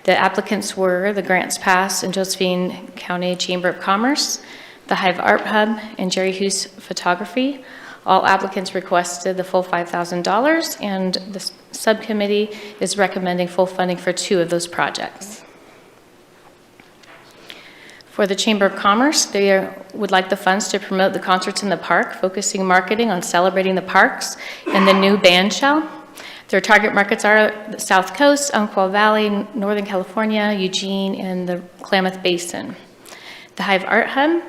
The applicants were the Grants Pass and Josephine County Chamber of Commerce, the Hive Art Hub, and Jerry Hughes Photography. All applicants requested the full $5,000, and the subcommittee is recommending full funding for 2 of those projects. For the Chamber of Commerce, they would like the funds to promote the concerts in the park, focusing marketing on celebrating the parks and the new band shell. Their target markets are the South Coast, Umpqua Valley, Northern California, Eugene, and the Klamath Basin. The Hive Art Hub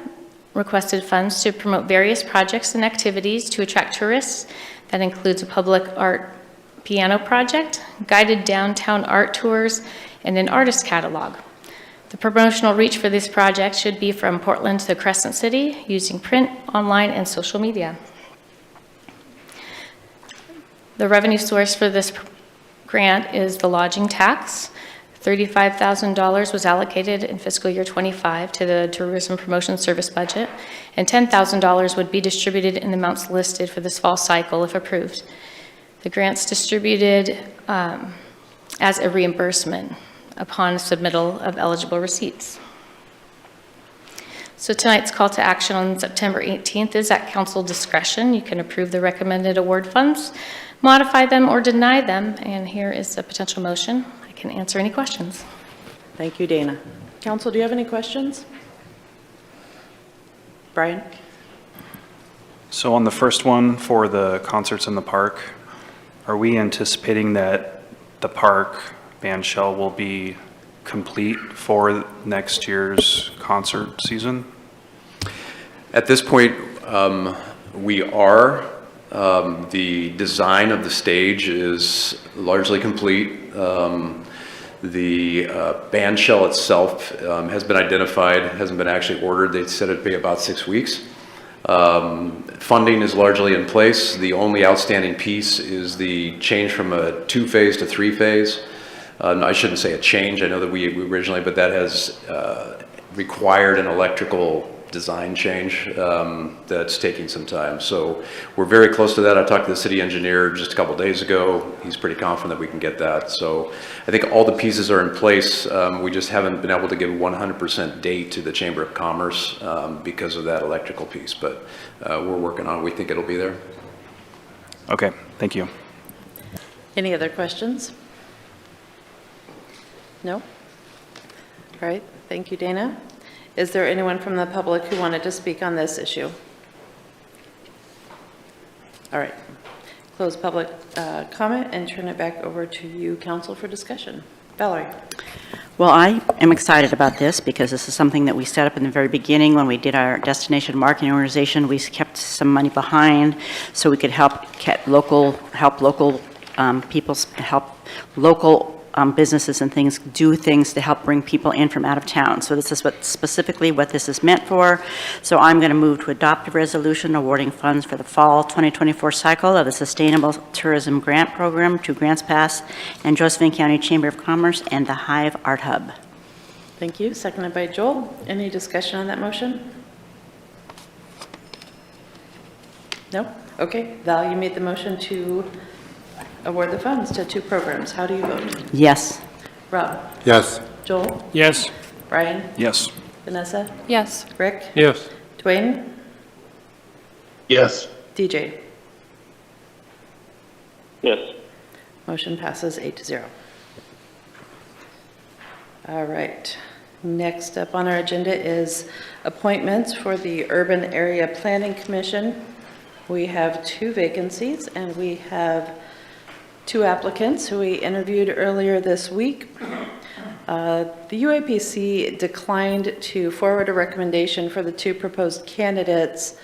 requested funds to promote various projects and activities to attract tourists. That includes a public art piano project, guided downtown art tours, and an artist catalog. The promotional reach for this project should be from Portland to Crescent City using print, online, and social media. The revenue source for this grant is the lodging tax. $35,000 was allocated in fiscal year 25 to the tourism promotion service budget, and $10,000 would be distributed in the amounts listed for this fall cycle if approved. The grant's distributed as a reimbursement upon submittal of eligible receipts. So tonight's call to action on September 18th is at council discretion. You can approve the recommended award funds, modify them, or deny them, and here is the potential motion. I can answer any questions. Thank you, Dana. Council, do you have any questions? Brian? So on the first one for the concerts in the park, are we anticipating that the park band shell will be complete for next year's concert season? At this point, we are. The design of the stage is largely complete. The band shell itself has been identified, hasn't been actually ordered. They said it'd be about 6 weeks. Funding is largely in place. The only outstanding piece is the change from a 2-phase to 3-phase. I shouldn't say a change, I know that we originally, but that has required an electrical design change that's taking some time. So we're very close to that. I talked to the city engineer just a couple days ago. He's pretty confident that we can get that. So I think all the pieces are in place. We just haven't been able to give 100% date to the Chamber of Commerce because of that electrical piece, but we're working on it. We think it'll be there. Okay, thank you. Any other questions? No? All right, thank you, Dana. Is there anyone from the public who wanted to speak on this issue? All right, close public comment and turn it back over to you, council, for discussion. Valerie. Well, I am excited about this because this is something that we set up in the very beginning when we did our destination marketing organization. We kept some money behind so we could help local businesses and things do things to help bring people in from out of town. So this is specifically what this is meant for. So I'm going to move to adopt a resolution awarding funds for the fall 2024 cycle of the Sustainable Tourism Grant Program to Grants Pass and Josephine County Chamber of Commerce and the Hive Art Hub. Thank you. Seconded by Joel. Any discussion on that motion? No? Okay. Val, you made the motion to award the funds to 2 programs. How do you vote? Yes. Rob? Yes. Joel? Yes. Brian? Yes. Vanessa? Yes. Rick? Yes. Dwayne? Yes. DJ? Yes. Motion passes 8-0. All right. Next up on our agenda is appointments for the Urban Area Planning Commission. We have 2 vacancies, and we have 2 applicants who we interviewed earlier this week. The UAPC declined to forward a recommendation for the 2 proposed candidates,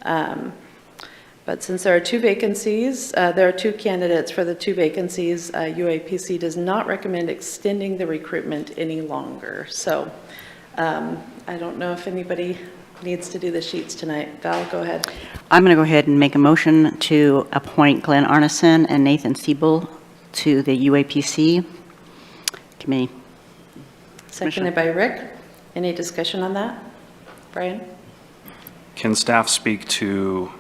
but since there are 2 vacancies, there are 2 candidates for the 2 vacancies, UAPC does not recommend extending the recruitment any longer. So I don't know if anybody needs to do the sheets tonight. Val, go ahead. I'm going to go ahead and make a motion to appoint Glenn Arneson and Nathan Siebel to the UAPC committee. Seconded by Rick. Any discussion on that? Brian? Can staff speak to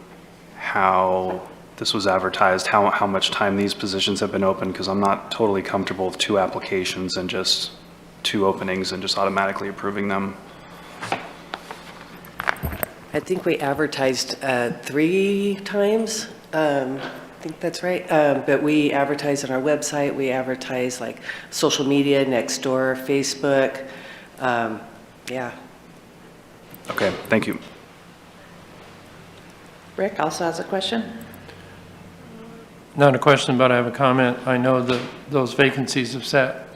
how this was advertised, how much time these positions have been open? Because I'm not totally comfortable with 2 applications and just 2 openings and just automatically approving them. I think we advertised 3 times. I think that's right. But we advertise on our website. We advertise like social media, Nextdoor, Facebook. Yeah. Okay, thank you. Rick also has a question. Not a question, but I have a comment. I know that those vacancies have sat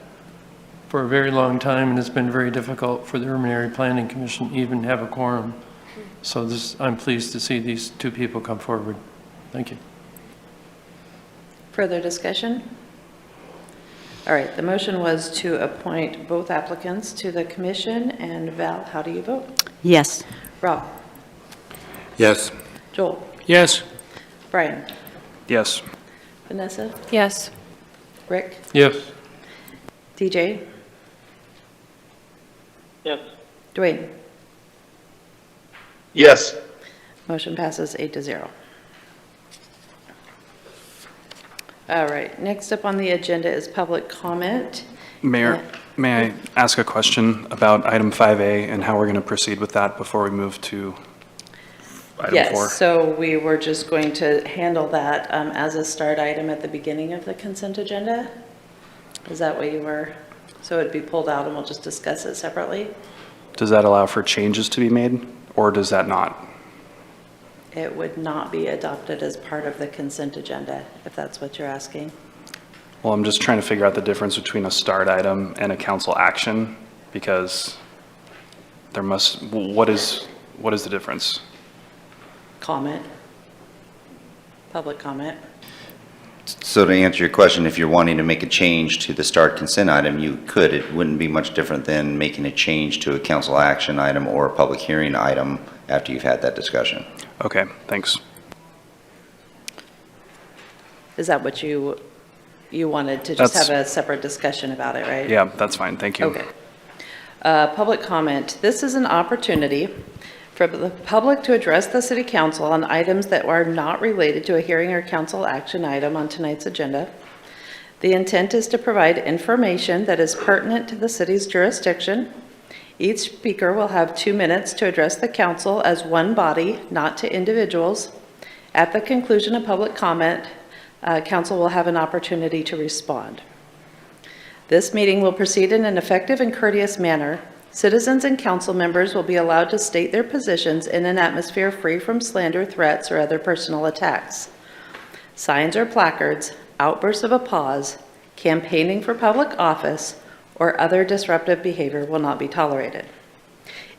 for a very long time, and it's been very difficult for the Urban Area Planning Commission to even have a quorum. So I'm pleased to see these 2 people come forward. Thank you. Further discussion? All right, the motion was to appoint both applicants to the commission, and Val, how do you vote? Yes. Rob? Yes. Joel? Yes. Brian? Yes. Vanessa? Yes. Rick? Yes. DJ? Yes. Dwayne? Yes. Motion passes 8-0. All right, next up on the agenda is public comment. Mayor, may I ask a question about item 5A and how we're going to proceed with that before we move to item 4? Yes, so we were just going to handle that as a start item at the beginning of the consent agenda? Is that what you were, so it'd be pulled out and we'll just discuss it separately? Does that allow for changes to be made, or does that not? It would not be adopted as part of the consent agenda, if that's what you're asking. Well, I'm just trying to figure out the difference between a start item and a council action, because there must, what is the difference? Comment. Public comment. So to answer your question, if you're wanting to make a change to the start consent item, you could. It wouldn't be much different than making a change to a council action item or a public hearing item after you've had that discussion. Okay, thanks. Is that what you wanted to just have a separate discussion about it, right? Yeah, that's fine, thank you. Okay. Public comment. This is an opportunity for the public to address the city council on items that are not related to a hearing or council action item on tonight's agenda. The intent is to provide information that is pertinent to the city's jurisdiction. Each speaker will have 2 minutes to address the council as one body, not to individuals. At the conclusion of public comment, council will have an opportunity to respond. This meeting will proceed in an effective and courteous manner. Citizens and council members will be allowed to state their positions in an atmosphere free from slander, threats, or other personal attacks. Signs or placards, outbursts of applause, campaigning for public office, or other disruptive behavior will not be tolerated.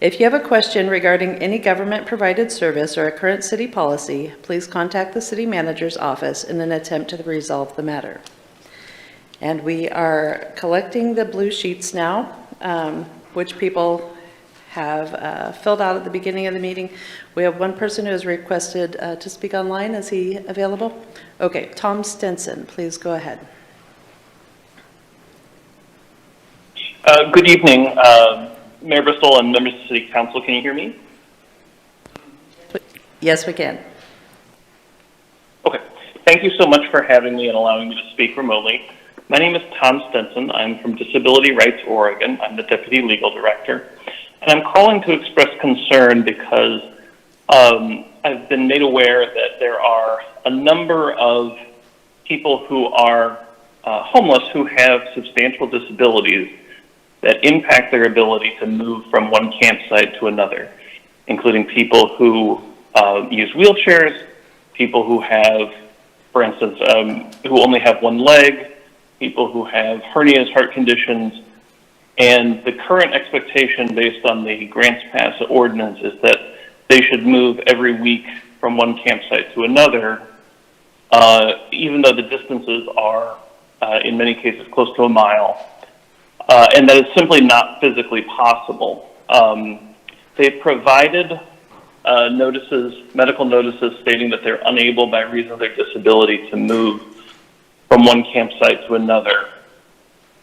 If you have a question regarding any government-provided service or a current city policy, please contact the city manager's office in an attempt to resolve the matter. And we are collecting the blue sheets now, which people have filled out at the beginning of the meeting. We have one person who has requested to speak online. Is he available? Okay, Tom Stinson, please go ahead. Good evening, Mayor Bristol and members of the City Council. Can you hear me? Yes, we can. Okay. Thank you so much for having me and allowing me to speak remotely. My name is Tom Stinson. I'm from Disability Rights Oregon. I'm the Deputy Legal Director. And I'm calling to express concern because I've been made aware that there are a number of people who are homeless who have substantial disabilities that impact their ability to move from one campsite to another, including people who use wheelchairs, people who have, for instance, who only have one leg, people who have hernias, heart conditions, and the current expectation based on the Grants Pass ordinance is that they should move every week from one campsite to another, even though the distances are, in many cases, close to a mile. And that is simply not physically possible. They've provided notices, medical notices, stating that they're unable by reason of their disability to move from one campsite to another,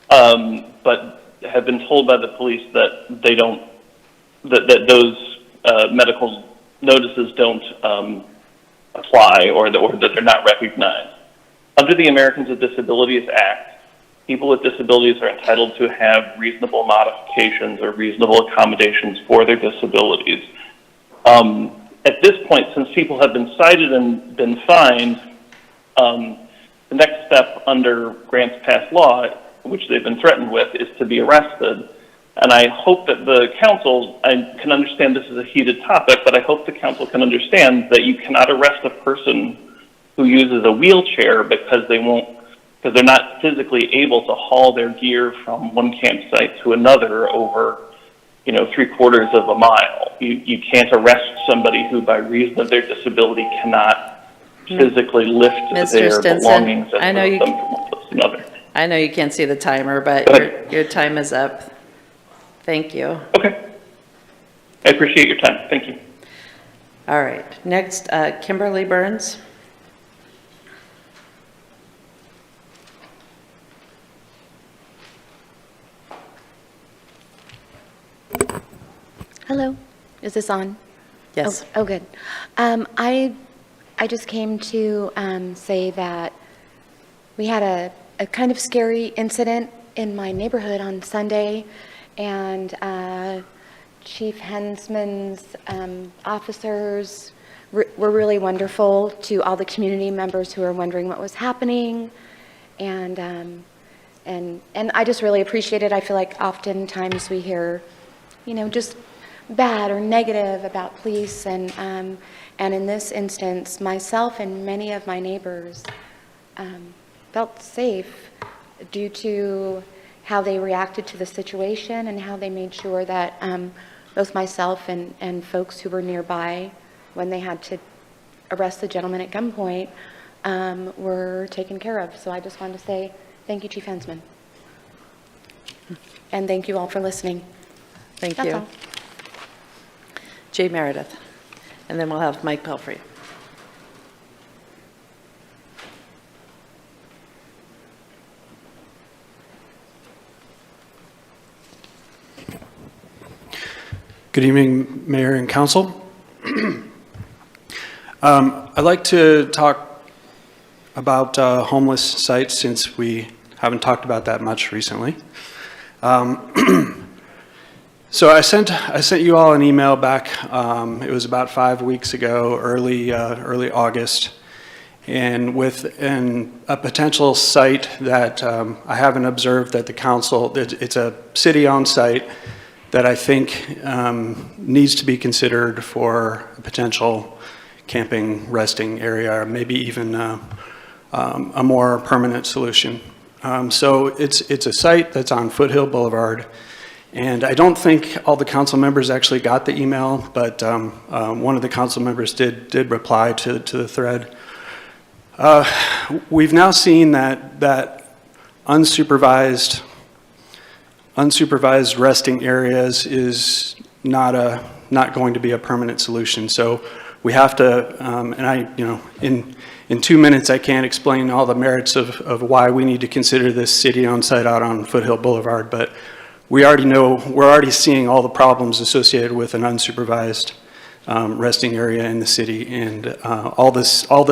but have been told by the police that they don't, that those medical notices don't apply or that they're not recognized. Under the Americans with Disabilities Act, people with disabilities are entitled to have reasonable modifications or reasonable accommodations for their disabilities. At this point, since people have been cited and been fined, the next step under Grants Pass law, which they've been threatened with, is to be arrested. And I hope that the council, I can understand this is a heated topic, but I hope the council can understand that you cannot arrest a person who uses a wheelchair because they're not physically able to haul their gear from one campsite to another over, 3/4 of a mile. You can't arrest somebody who, by reason of their disability, cannot physically lift Mr. their Stinson, belongings and I know move you them from one place to another. I know you can't see the timer, but your time is up. Thank you. Okay. I appreciate your time. Thank you. All right. Next, Kimberly Burns. Hello, is this on? Yes. Oh, good. I just came to say that we had a kind of scary incident in my neighborhood on Sunday, and Chief Hensman's officers were really wonderful to all the community members who were wondering what was happening, and I just really appreciate it. I feel like oftentimes we hear, just bad or negative about police, and in this instance, myself and many of my neighbors felt safe due to how they reacted to the situation and how they made sure that both myself and folks who were nearby when they had to arrest the gentleman at gunpoint were taken care of. So I just wanted to say thank you, Chief Hensman. And thank you all for listening. Thank That's you. all. Jay Meredith. And then we'll have Mike Pelfrey. Good evening, Mayor and Council. I'd like to talk about homeless sites since we haven't talked about that much recently. So I sent you all an email back. It was about 5 weeks ago, early August, and with a potential site that I haven't observed that the council. It's a city-owned site that I think needs to be considered for a potential camping, resting area, or maybe even a more permanent solution. So it's a site that's on Foothill Boulevard, and I don't think all the council members actually got the email, but one of the council members did reply to the thread. We've now seen that unsupervised resting areas is not going to be a permanent solution. So we have to, in 2 minutes, I can't explain all the merits of why we need to consider this city-owned site out on Foothill Boulevard, but we're already seeing all the problems associated with an unsupervised resting area in the city, and all the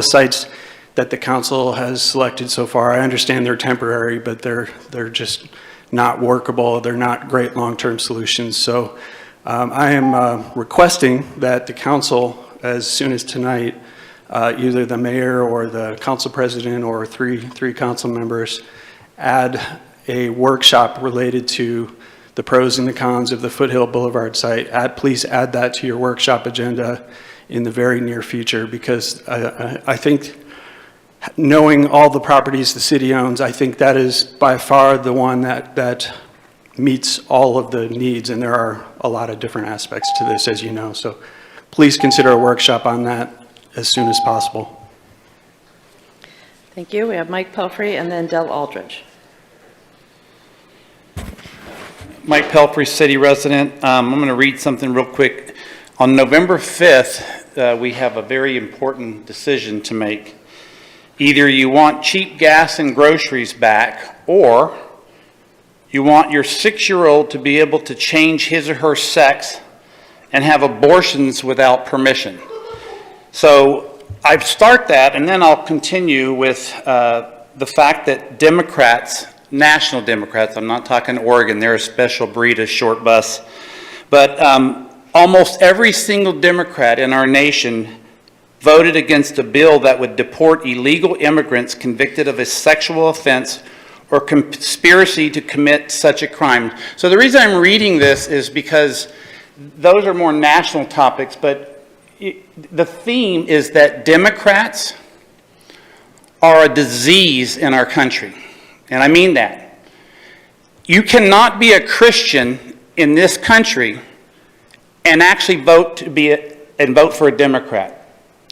sites that the council has selected so far. I understand they're temporary, but they're just not workable. They're not great long-term solutions. So I am requesting that the council, as soon as tonight, either the mayor or the council president or three council members, add a workshop related to the pros and the cons of the Foothill Boulevard site. Please add that to your workshop agenda in the very near future, because I think, knowing all the properties the city owns, I think that is by far the one that meets all of the needs, and there are a lot of different aspects to this, as you know. So please consider a workshop on that as soon as possible. Thank you. We have Mike Pelfrey and then Del Aldridge. Mike Pelfrey, city resident. I'm going to read something real quick. On November 5th, we have a very important decision to make. Either you want cheap gas and groceries back, or you want your 6-year-old to be able to change his or her sex and have abortions without permission. So I start that, and then I'll continue with the fact that Democrats, national Democrats, I'm not talking Oregon, they're a special breed of short bus, but almost every single Democrat in our nation voted against a bill that would deport illegal immigrants convicted of a sexual offense or conspiracy to commit such a crime. So the reason I'm reading this is because those are more national topics, but the theme is that Democrats are a disease in our country. And I mean that. You cannot be a Christian in this country and actually vote for a Democrat.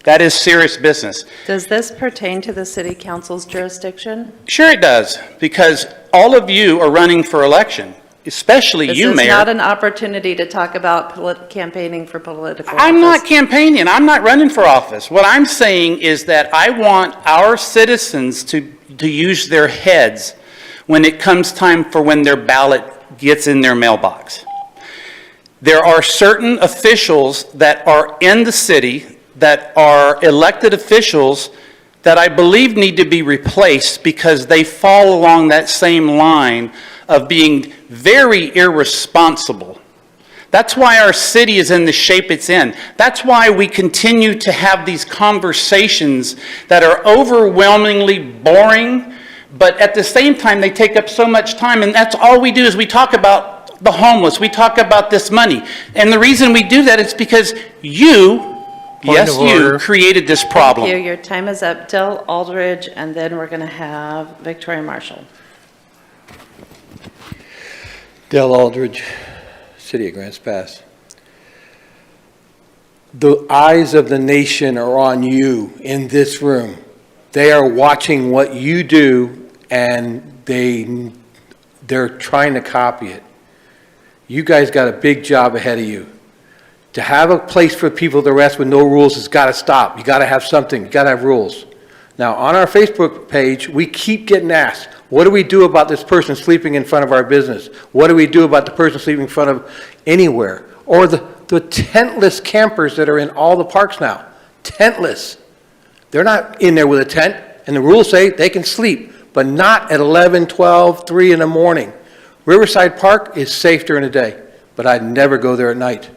That is serious business. Does this pertain to the city council's jurisdiction? Sure it does, because all of you are running for election, especially you, Mayor. This is not an opportunity to talk about campaigning for political office. I'm not campaigning. I'm not running for office. What I'm saying is that I want our citizens to use their heads when it comes time for when their ballot gets in their mailbox. There are certain officials that are in the city that are elected officials that I believe need to be replaced because they fall along that same line of being very irresponsible. That's why our city is in the shape it's in. That's why we continue to have these conversations that are overwhelmingly boring, but at the same time they take up so much time, and that's all we do is we talk about the homeless, we talk about this money. And the reason we do that is because you created this problem. Thank you. Your time is up. Del Aldridge, and then we're going to have Victoria Marshall. Del Aldridge, City of Grants Pass. The eyes of the nation are on you in this room. They are watching what you do, and they're trying to copy it. You guys got a big job ahead of you. To have a place for people to rest with no rules has got to stop. You got to have something. You got to have rules. Now, on our Facebook page, we keep getting asked, what do we do about this person sleeping in front of our business? What do we do about the person sleeping in front of anywhere? Or the tentless campers that are in all the parks now. Tentless. They're not in there with a tent, and the rules say they can sleep, but not at 11, 12, 3 in the morning. Riverside Park is safe during the day, but I'd never go there at night.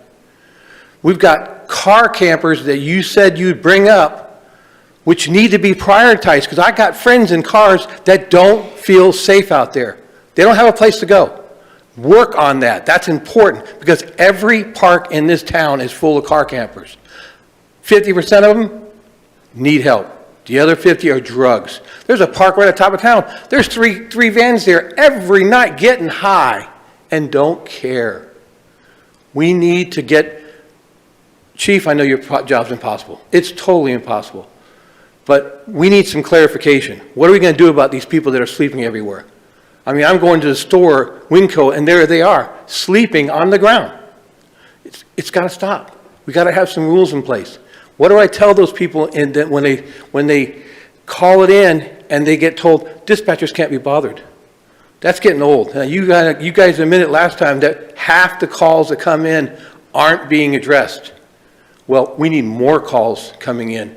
We've got car campers that you said you'd bring up, which need to be prioritized, because I got friends in cars that don't feel safe out there. They don't have a place to go. Work on that. That's important because every park in this town is full of car campers. 50% of them need help. The other 50 are drugs. There's a park right at the top of town. There's three vans there every night getting high and don't care. We need to get, Chief, I know your job's impossible. It's totally impossible. But we need some clarification. What are we going to do about these people that are sleeping everywhere? I mean, I'm going to the store, Winco, and there they are, sleeping on the ground. It's got to stop. We got to have some rules in place. What do I tell those people when they call it in and they get told dispatchers can't be bothered? That's getting old. Now, you guys admitted last time that half the calls that come in aren't being addressed. Well, we need more calls coming in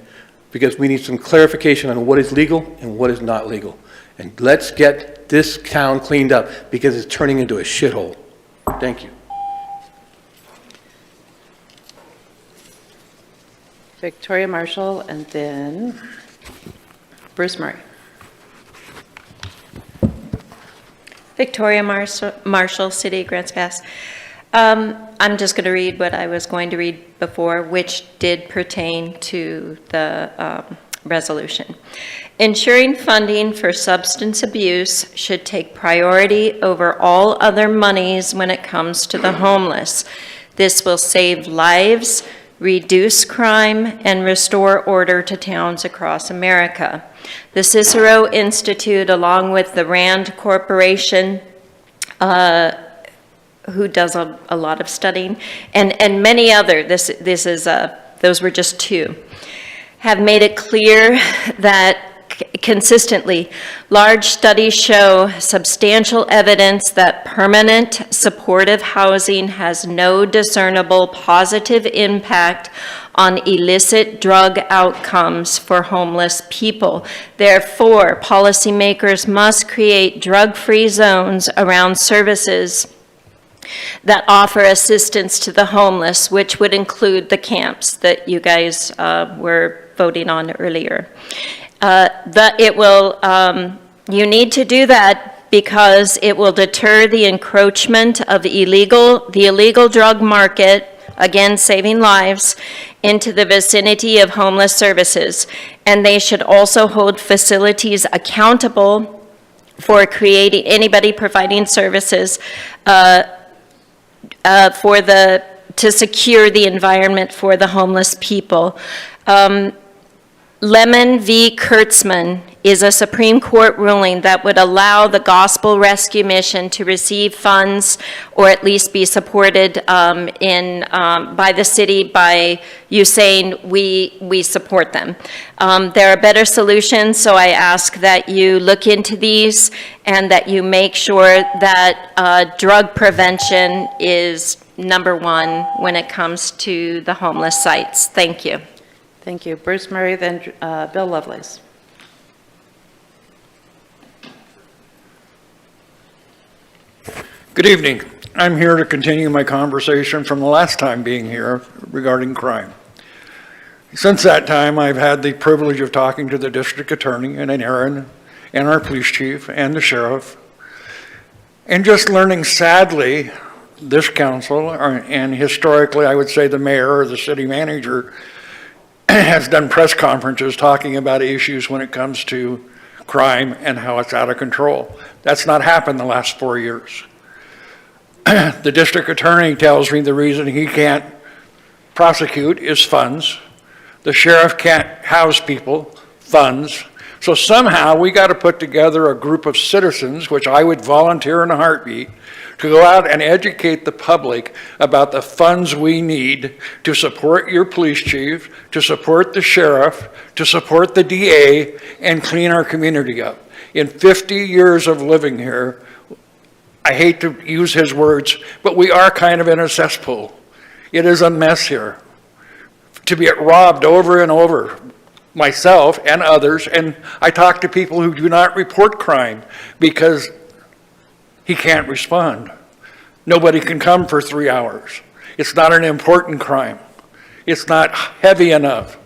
because we need some clarification on what is legal and what is not legal. And let's get this town cleaned up because it's turning into a shithole. Thank you. Victoria Marshall, and then Bruce Murray. Victoria Marshall, City of Grants Pass. I'm just going to read what I was going to read before, which did pertain to the resolution. Ensuring funding for substance abuse should take priority over all other monies when it comes to the homeless. This will save lives, reduce crime, and restore order to towns across America. The Cicero Institute, along with the Rand Corporation, who does a lot of studying, and many other, those were just two, have made it clear that consistently, large studies show substantial evidence that permanent supportive housing has no discernible positive impact on illicit drug outcomes for homeless people. Therefore, policymakers must create drug-free zones around services that offer assistance to the homeless, which would include the camps that you guys were voting on earlier. You need to do that because it will deter the encroachment of the illegal drug market, again saving lives, into the vicinity of homeless services. And they should also hold facilities accountable for creating, anybody providing services to secure the environment for the homeless people. Lemon v. Kurtzman is a Supreme Court ruling that would allow the Gospel Rescue Mission to receive funds or at least be supported by the city by you saying we support them. There are better solutions, so I ask that you look into these and that you make sure that drug prevention is number one when it comes to the homeless sites. Thank you. Thank you. Bruce Murray, then Bill Lovelace. Good evening. I'm here to continue my conversation from the last time being here regarding crime. Since that time, I've had the privilege of talking to the district attorney and Aaron and our police chief and the sheriff, and just learning, sadly, this council, and historically, I would say the mayor or the city manager, has done press conferences talking about issues when it comes to crime and how it's out of control. That's not happened the last 4 years. The district attorney tells me the reason he can't prosecute is funds. The sheriff can't house people, funds. So somehow we got to put together a group of citizens, which I would volunteer in a heartbeat, to go out and educate the public about the funds we need to support your police chief, to support the sheriff, to support the DA, and clean our community up. In 50 years of living here, I hate to use his words, but we are kind of in a cesspool. It is a mess here. To be robbed over and over, myself and others, and I talk to people who do not report crime because he can't respond. Nobody can come for 3 hours. It's not an important crime. It's not heavy enough.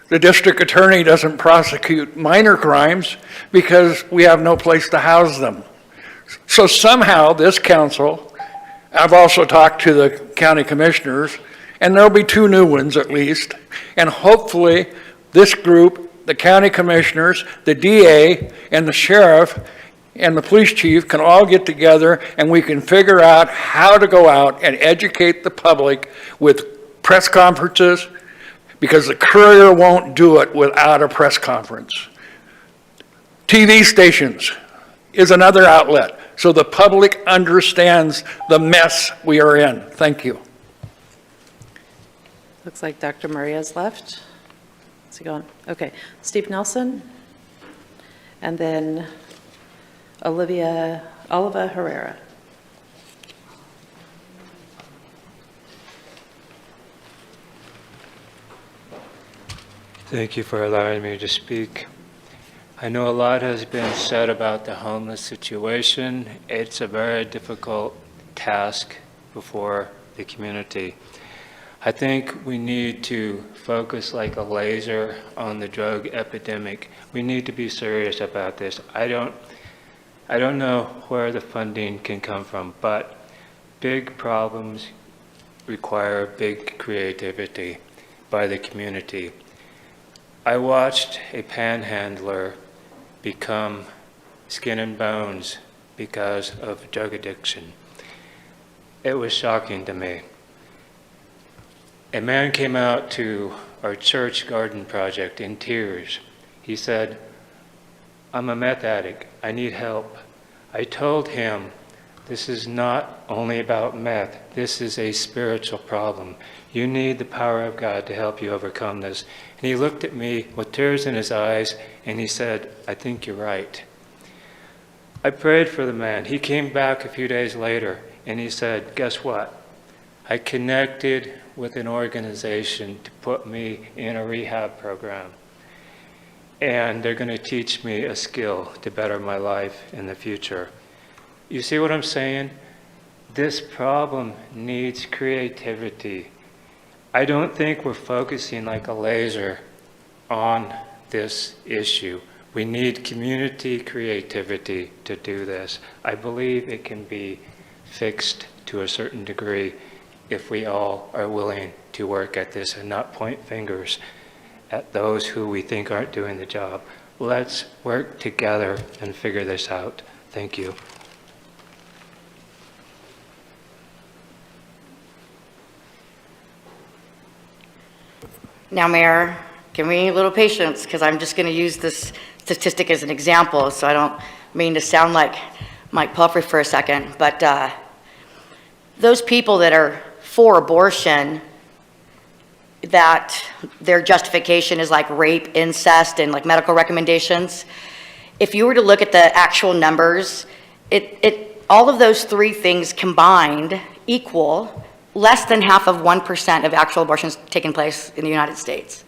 The district attorney doesn't prosecute minor crimes because we have no place to house them. So somehow this council, I've also talked to the county commissioners, and there'll be 2 new ones at least, and hopefully this group, the county commissioners, the DA, and the sheriff, and the police chief can all get together and we can figure out how to go out and educate the public with press conferences, because the Courier won't do it without a press conference. TV stations is another outlet, so the public understands the mess we are in. Thank you. Looks like Dr. Maria's left. Is he gone? Okay. Steve Nelson, and then Oliva Herrera. Thank you for allowing me to speak. I know a lot has been said about the homeless situation. It's a very difficult task before the community. I think we need to focus like a laser on the drug epidemic. We need to be serious about this. I don't know where the funding can come from, but big problems require big creativity by the community. I watched a panhandler become skin and bones because of drug addiction. It was shocking to me. A man came out to our church garden project in tears. He said, "I'm a meth addict. I need help." I told him, this is not only about meth. This is a spiritual problem. You need the power of God to help you overcome this. And he looked at me with tears in his eyes and he said, "I think you're right." I prayed for the man. He came back a few days later and he said, "Guess what? I connected with an organization to put me in a rehab program. And they're going to teach me a skill to better my life in the future." You see what I'm saying? This problem needs creativity. I don't think we're focusing like a laser on this issue. We need community creativity to do this. I believe it can be fixed to a certain degree if we all are willing to work at this and not point fingers at those who we think aren't doing the job. Let's work together and figure this out. Thank you. Now, Mayor, give me a little patience, because I'm just going to use this statistic as an example, so I don't mean to sound like Mike Pelfrey for a second, but those people that are for abortion, that their justification is like rape, incest, and like medical recommendations, if you were to look at the actual numbers, all of those 3 things combined equal less than half of 1% of actual abortions taking place in the United States.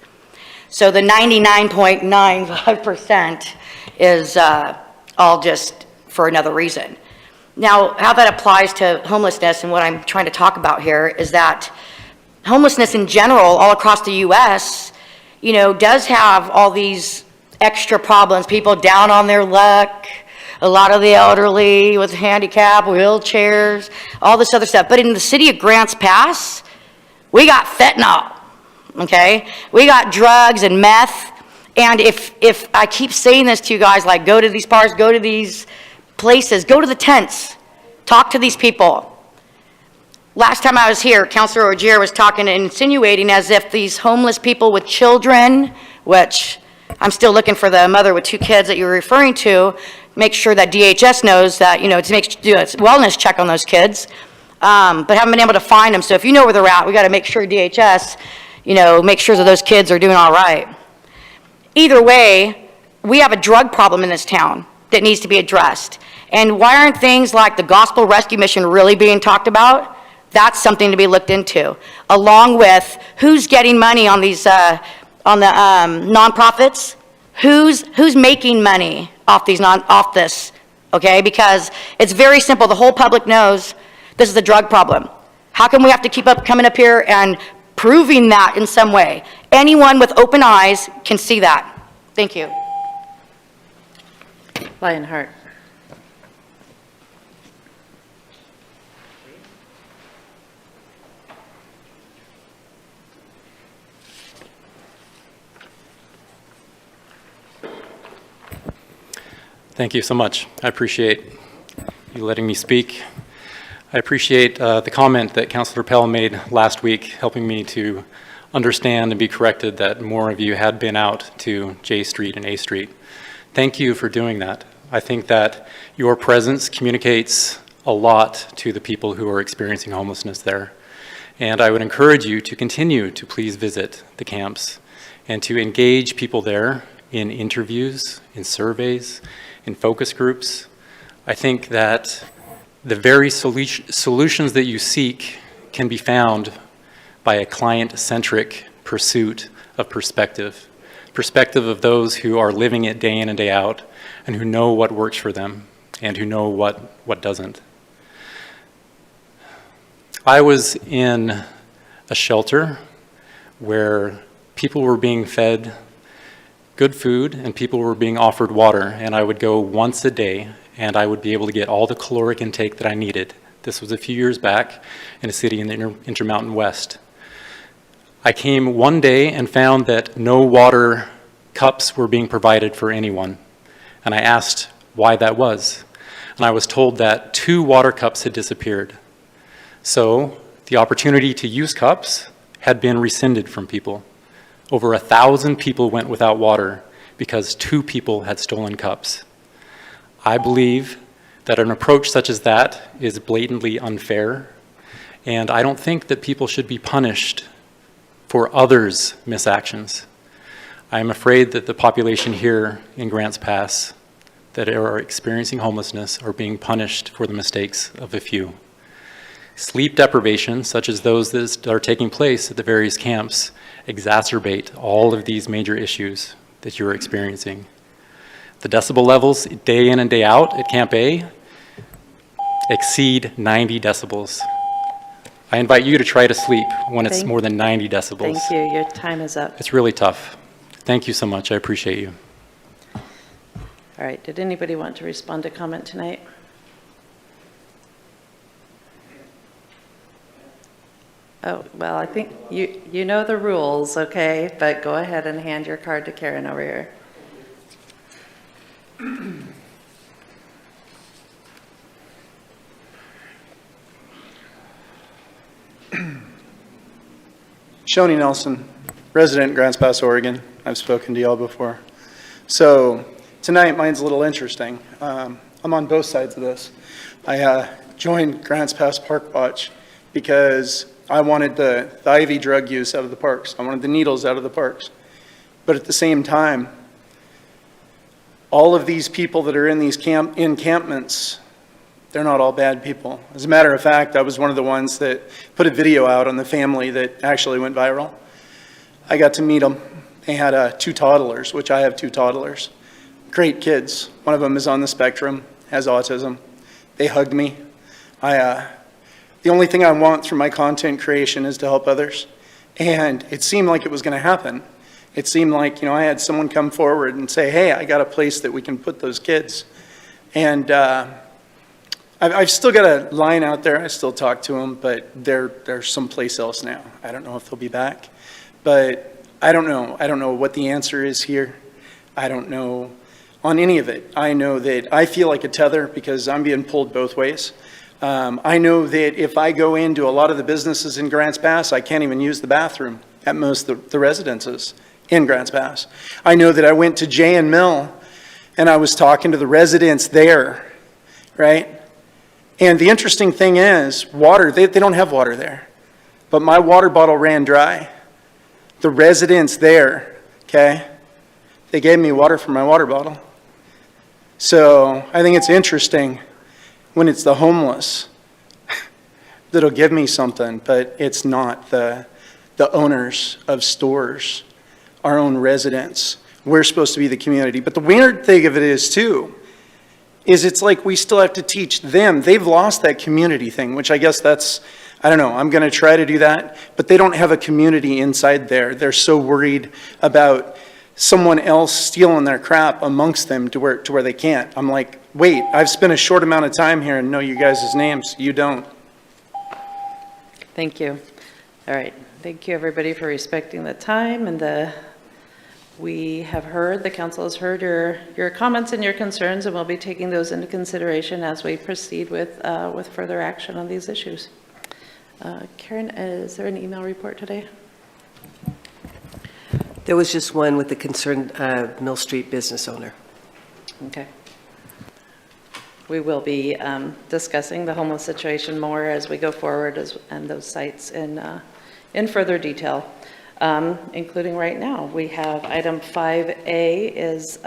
So the 99.95% is all just for another reason. Now, how that applies to homelessness and what I'm trying to talk about here is that homelessness in general all across the U.S., does have all these extra problems, people down on their luck, a lot of the elderly with handicap, wheelchairs, all this other stuff. But in the city of Grants Pass, we got fentanyl, okay? We got drugs and meth. And if I keep saying this to you guys, like go to these parks, go to these places, go to the tents, talk to these people. Last time I was here, Councilor Ogier was talking and insinuating as if these homeless people with children, which I'm still looking for the mother with 2 kids that you were referring to, make sure that DHS knows that, to do a wellness check on those kids, but haven't been able to find them. So if you know where they're at, we got to make sure DHS, make sure that those kids are doing all right. Either way, we have a drug problem in this town that needs to be addressed. And why aren't things like the Gospel Rescue Mission really being talked about? That's something to be looked into, along with who's getting money on these, on the nonprofits, who's making money off this, okay? Because it's very simple. The whole public knows this is a drug problem. How come we have to keep coming up here and proving that in some way? Anyone with open eyes can see that. Thank you. Lionheart. Thank you so much. I appreciate you letting me speak. I appreciate the comment that Councilor Pell made last week, helping me to understand and be corrected that more of you had been out to J Street and A Street. Thank you for doing that. I think that your presence communicates a lot to the people who are experiencing homelessness there. And I would encourage you to continue to please visit the camps and to engage people there in interviews, in surveys, in focus groups. I think that the very solutions that you seek can be found by a client-centric pursuit of perspective of those who are living it day in and day out and who know what works for them and who know what doesn't. I was in a shelter where people were being fed good food and people were being offered water, and I would go once a day and I would be able to get all the caloric intake that I needed. This was a few years back in a city in the Intermountain West. I came one day and found that no water cups were being provided for anyone, and I asked why that was, and I was told that 2 water cups had disappeared. So the opportunity to use cups had been rescinded from people. Over 1,000 people went without water because 2 people had stolen cups. I believe that an approach such as that is blatantly unfair, and I don't think that people should be punished for others' misactions. I am afraid that the population here in Grants Pass that are experiencing homelessness are being punished for the mistakes of a few. Sleep deprivation, such as those that are taking place at the various camps, exacerbate all of these major issues that you're experiencing. The decibel levels day in and day out at Camp A exceed 90 decibels. I invite you to try to sleep when it's more than 90 decibels. Thank you. Your time is up. It's really tough. Thank you so much. I appreciate you. All right. Did anybody want to respond to comment tonight? Oh, well, I think you know the rules, okay? But go ahead and hand your card to Karen over here. Shoni Nelson, resident Grants Pass, Oregon. I've spoken to y'all before. So tonight, mine's a little interesting. I'm on both sides of this. I joined Grants Pass Park Watch because I wanted the IV drug use out of the parks. I wanted the needles out of the parks. But at the same time, all of these people that are in these encampments, they're not all bad people. As a matter of fact, I was one of the ones that put a video out on the family that actually went viral. I got to meet them. They had 2 toddlers, which I have 2 toddlers. Great kids. One of them is on the spectrum, has autism. They hugged me. The only thing I want through my content creation is to help others. And it seemed like it was going to happen. It seemed like, I had someone come forward and say, hey, I got a place that we can put those kids. And I've still got a line out there. I still talk to them, but they're someplace else now. I don't know if they'll be back. But I don't know. I don't know what the answer is here. I don't know on any of it. I know that I feel like a tether because I'm being pulled both ways. I know that if I go into a lot of the businesses in Grants Pass, I can't even use the bathroom at most of the residences in Grants Pass. I know that I went to J and Mill and I was talking to the residents there, right? And the interesting thing is, water, they don't have water there. But my water bottle ran dry. The residents there, okay, they gave me water from my water bottle. So I think it's interesting when it's the homeless that'll give me something, but it's not the owners of stores, our own residents. We're supposed to be the community. But the weird thing of it is, too, is it's like we still have to teach them. They've lost that community thing, which I guess that's, I don't know, I'm going to try to do that. But they don't have a community inside there. They're so worried about someone else stealing their crap amongst them to where they can't. I'm like, wait, I've spent a short amount of time here and know you guys' names. You don't. Thank you. All right. Thank you, everybody, for respecting the time and the We have heard, the council has heard your comments and your concerns, and we'll be taking those into consideration as we proceed with further action on these issues. Karen, is there an email report today? There was just one with the concerned Mill Street business owner. Okay. We will be discussing the homeless situation more as we go forward and those sites in further detail, including right now. We have item 5A is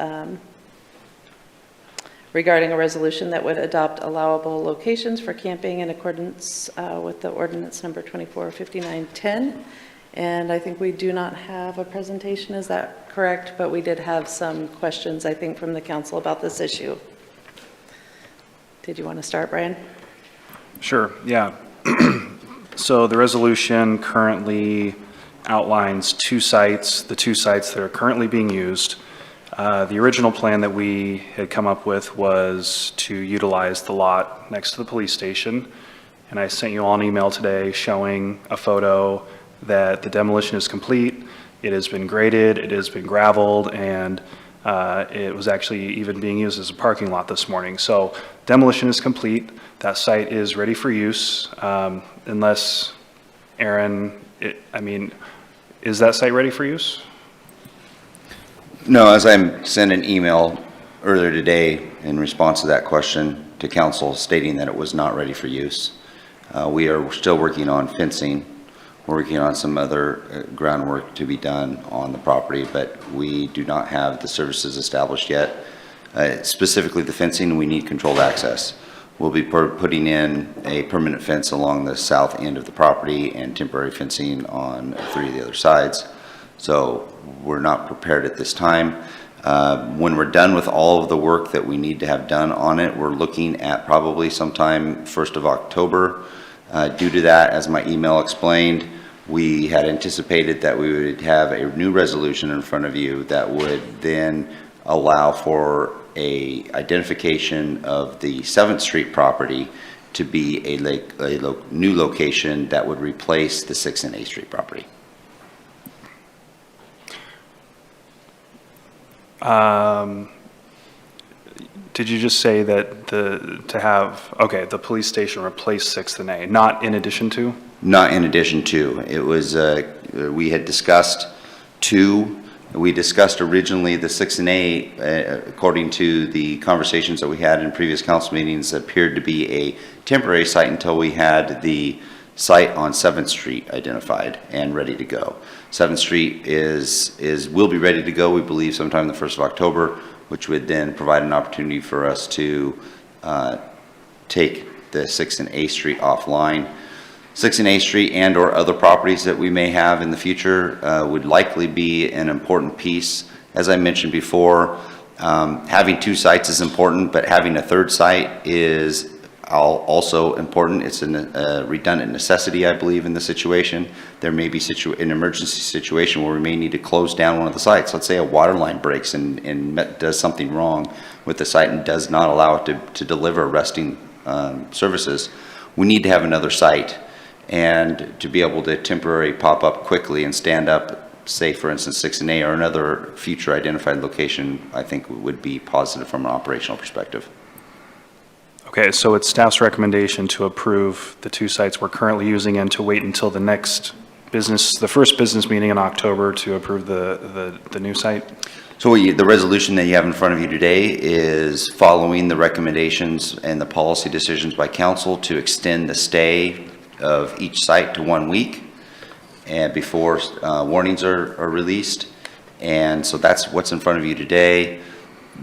regarding a resolution that would adopt allowable locations for camping in accordance with the ordinance number 245910. And I think we do not have a presentation, is that correct? But we did have some questions, I think, from the council about this issue. Did you want to start, Brian? Sure, yeah. So the resolution currently outlines two sites, the two sites that are currently being used. The original plan that we had come up with was to utilize the lot next to the police station. And I sent you all an email today showing a photo that the demolition is complete. It has been graded, it has been gravelled, and it was actually even being used as a parking lot this morning. So demolition is complete. That site is ready for use, unless, Aaron, is that site ready for use? No, as I sent an email earlier today in response to that question to council stating that it was not ready for use. We are still working on fencing. We're working on some other groundwork to be done on the property, but we do not have the services established yet. Specifically the fencing, we need controlled access. We'll be putting in a permanent fence along the south end of the property and temporary fencing on 3 of the other sides. So we're not prepared at this time. When we're done with all of the work that we need to have done on it, we're looking at probably sometime 1st of October. Due to that, as my email explained, we had anticipated that we would have a new resolution in front of you that would then allow for a identification of the 7th Street property to be a new location that would replace the 6th and 8th Street property. Did you just say that the police station replace 6th and A, not in addition to? Not in addition to. It was, we had discussed 2. We discussed originally the 6 and 8, according to the conversations that we had in previous council meetings, appeared to be a temporary site until we had the site on 7th Street identified and ready to go. 7th Street will be ready to go, we believe, sometime the 1st of October, which would then provide an opportunity for us to take the 6th and 8th Street offline. 6th and 8th Street and or other properties that we may have in the future would likely be an important piece. As I mentioned before, having 2 sites is important, but having a 3rd site is also important. It's a redundant necessity, I believe, in the situation. There may be an emergency situation where we may need to close down one of the sites. Let's say a water line breaks and does something wrong with the site and does not allow it to deliver resting services. We need to have another site, and to be able to temporarily pop up quickly and stand up, say for instance 6 and A or another future identified location, I think would be positive from an operational perspective. Okay, so it's staff's recommendation to approve the 2 sites we're currently using and to wait until the first business meeting in October to approve the new site? So the resolution that you have in front of you today is following the recommendations and the policy decisions by council to extend the stay of each site to 1 week and before warnings are released. And so that's what's in front of you today.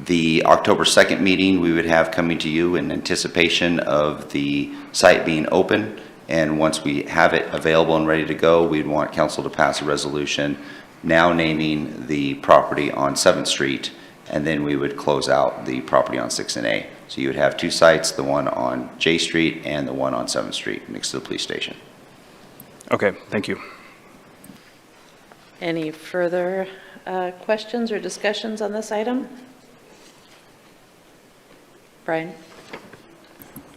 The October 2nd meeting we would have coming to you in anticipation of the site being open, and once we have it available and ready to go, we'd want council to pass a resolution now naming the property on 7th Street, and then we would close out the property on 6th and A. So you would have 2 sites, the one on J Street and the one on 7th Street next to the police station. Okay, thank you. Any further questions or discussions on this item? Brian?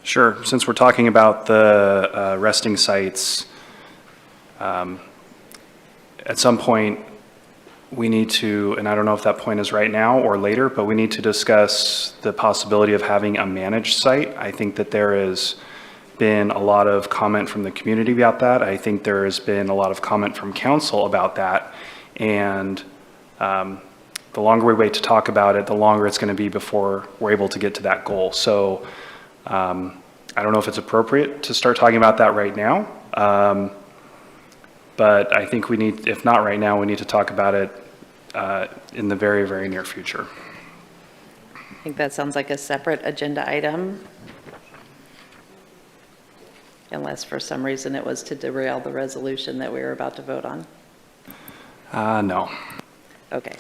Sure. Since we're talking about the resting sites, at some point, we need to, and I don't know if that point is right now or later, but we need to discuss the possibility of having a managed site. I think that there has been a lot of comment from the community about that. I think there has been a lot of comment from council about that. And the longer we wait to talk about it, the longer it's going to be before we're able to get to that goal. So I don't know if it's appropriate to start talking about that right now. But I think we need, if not right now, we need to talk about it in the very, very near future. I think that sounds like a separate agenda item. Unless for some reason it was to derail the resolution that we were about to vote on. No. Okay.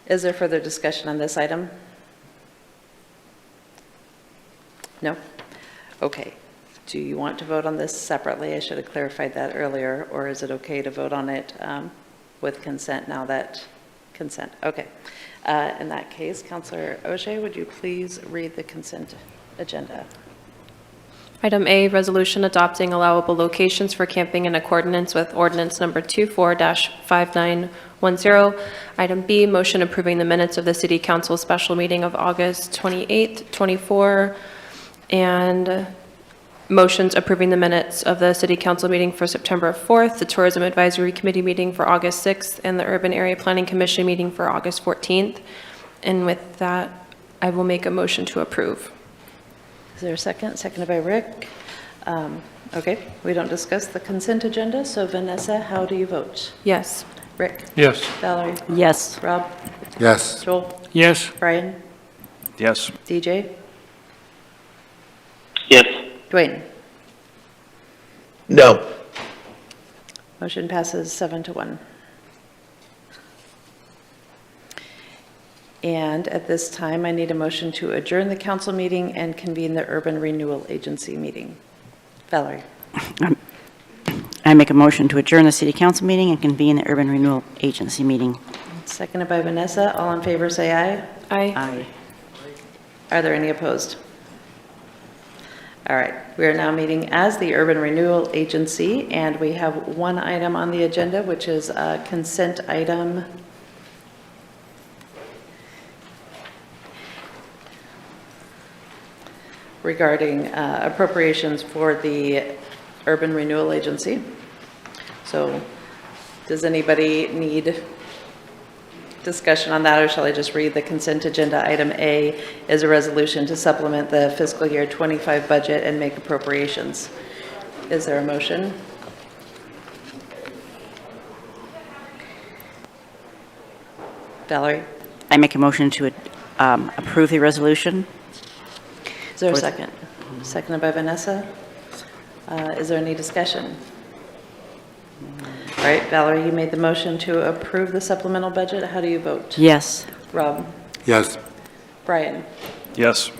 Is there further discussion on this item? No? Okay. Do you want to vote on this separately? I should have clarified that earlier. Or is it okay to vote on it with consent now that consent? Okay. In that case, Councillor O'Shea, would you please read the consent agenda? Item A, resolution adopting allowable locations for camping in accordance with ordinance number 24-5910. Item B, motion approving the minutes of the City Council special meeting of August 28th, 24, and motions approving the minutes of the City Council meeting for September 4th, the Tourism Advisory Committee meeting for August 6th, and the Urban Area Planning Commission meeting for August 14th. And with that, I will make a motion to approve. Is there a second? Seconded by Rick. Okay, we don't discuss the consent agenda, so Vanessa, how do you vote? Yes. Rick? Yes. Valerie? Yes. Rob? Yes. Joel? Yes. Brian? Yes. DJ? Yes. Dwayne? No. Motion passes 7-1. And at this time, I need a motion to adjourn the council meeting and convene the Urban Renewal Agency meeting. Valerie? I make a motion to adjourn the City Council meeting and convene the Urban Renewal Agency meeting. Seconded by Vanessa. All in favor, say aye. Aye. Aye. Are there any opposed? All right, we are now meeting as the Urban Renewal Agency, and we have one item on the agenda, which is a consent item regarding appropriations for the Urban Renewal Agency. So does anybody need discussion on that, or shall I just read the consent agenda? Item A is a resolution to supplement the fiscal year 25 budget and make appropriations. Is there a motion? Valerie? I make a motion to approve the resolution. Is there a second? Seconded by Vanessa. Is there any discussion? All right, Valerie, you made the motion to approve the supplemental budget. How do you vote? Yes. Rob? Yes. Brian? Yes.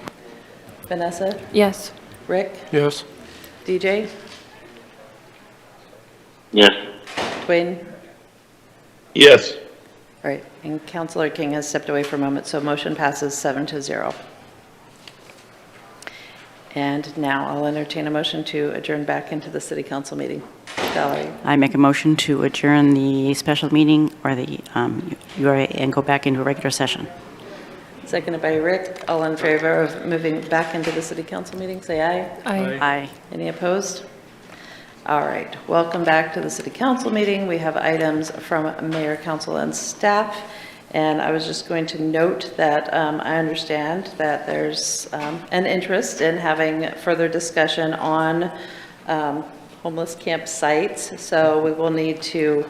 Vanessa? Yes. Rick? Yes. DJ? Yes. Dwayne? Yes. All right, and Councillor King has stepped away for a moment, so motion passes 7-0. And now I'll entertain a motion to adjourn back into the City Council meeting. Valerie? I make a motion to adjourn the special meeting or the URA and go back into a regular session. Seconded by Rick. All in favor of moving back into the City Council meeting, say aye. Aye. Aye. Any opposed? All right, welcome back to the City Council meeting. We have items from Mayor, Council, and staff. And I was just going to note that I understand that there's an interest in having further discussion on homeless campsites. So we will need to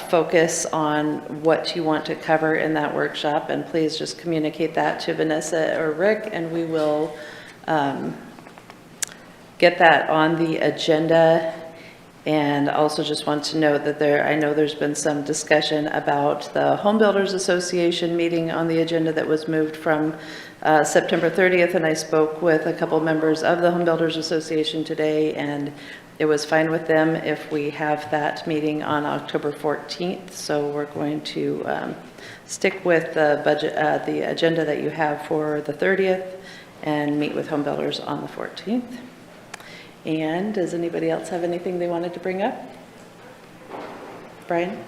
focus on what you want to cover in that workshop. And please just communicate that to Vanessa or Rick, and we will get that on the agenda. And also just want to note that I know there's been some discussion about the Home Builders Association meeting on the agenda that was moved from September 30th, and I spoke with a couple members of the Home Builders Association today, and it was fine with them if we have that meeting on October 14th. So we're going to stick with the budget, the agenda that you have for the 30th, and meet with Home Builders on the 14th. And does anybody else have anything they wanted to bring up? Brian?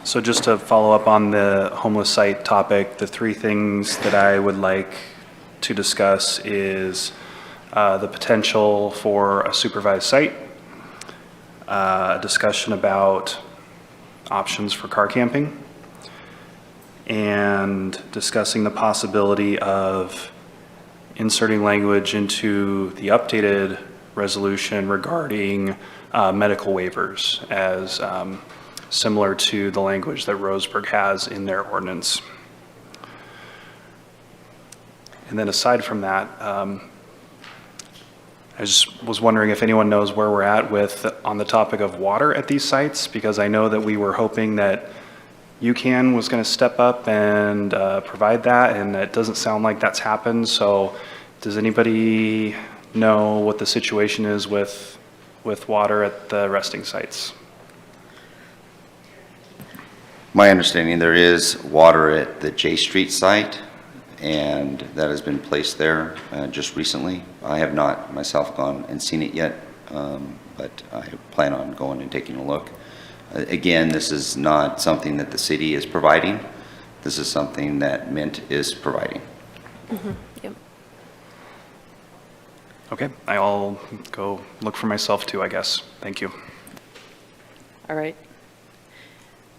So just to follow up on the homeless site topic, the three things that I would like to discuss is the potential for a supervised site, a discussion about options for car camping, and discussing the possibility of inserting language into the updated resolution regarding medical waivers as similar to the language that Roseburg has in their ordinance. And then aside from that, I just was wondering if anyone knows where we're at on the topic of water at these sites, because I know that we were hoping that UCAN was going to step up and provide that, and it doesn't sound like that's happened. So does anybody know what the situation is with water at the resting sites? My understanding, there is water at the J Street site, and that has been placed there just recently. I have not myself gone and seen it yet, but I plan on going and taking a look. Again, this is not something that the city is providing. This is something that Mint is providing. Yep. Okay, I'll go look for myself too, I guess. Thank you. All right.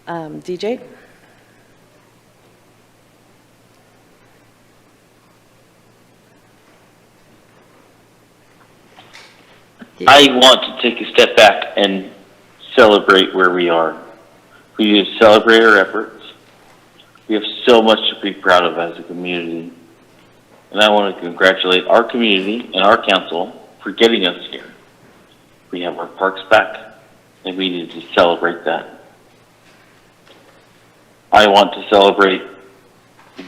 DJ? I want to take a step back and celebrate where we are. We need to celebrate our efforts. We have so much to be proud of as a community. And I want to congratulate our community and our council for getting us here. We have our parks back, and we need to celebrate that. I want to celebrate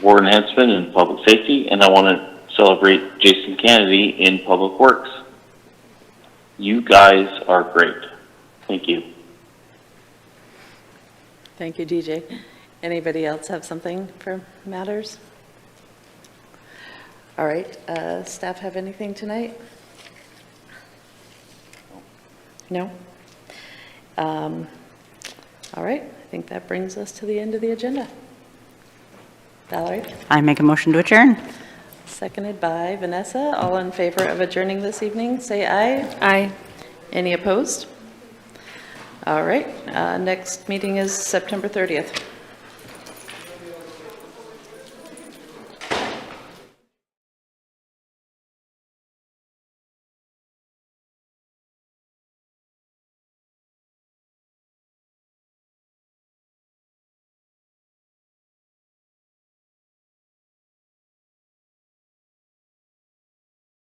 war enhancement and public safety, and I want to celebrate Jason Kennedy in public works. You guys are great. Thank you. Thank you, DJ. Anybody else have something for matters? All right, staff have anything tonight? No? All right, I think that brings us to the end of the agenda. Valerie? I make a motion to adjourn. Seconded by Vanessa. All in favor of adjourning this evening, say aye. Aye. Any opposed? All right, next meeting is September 30th.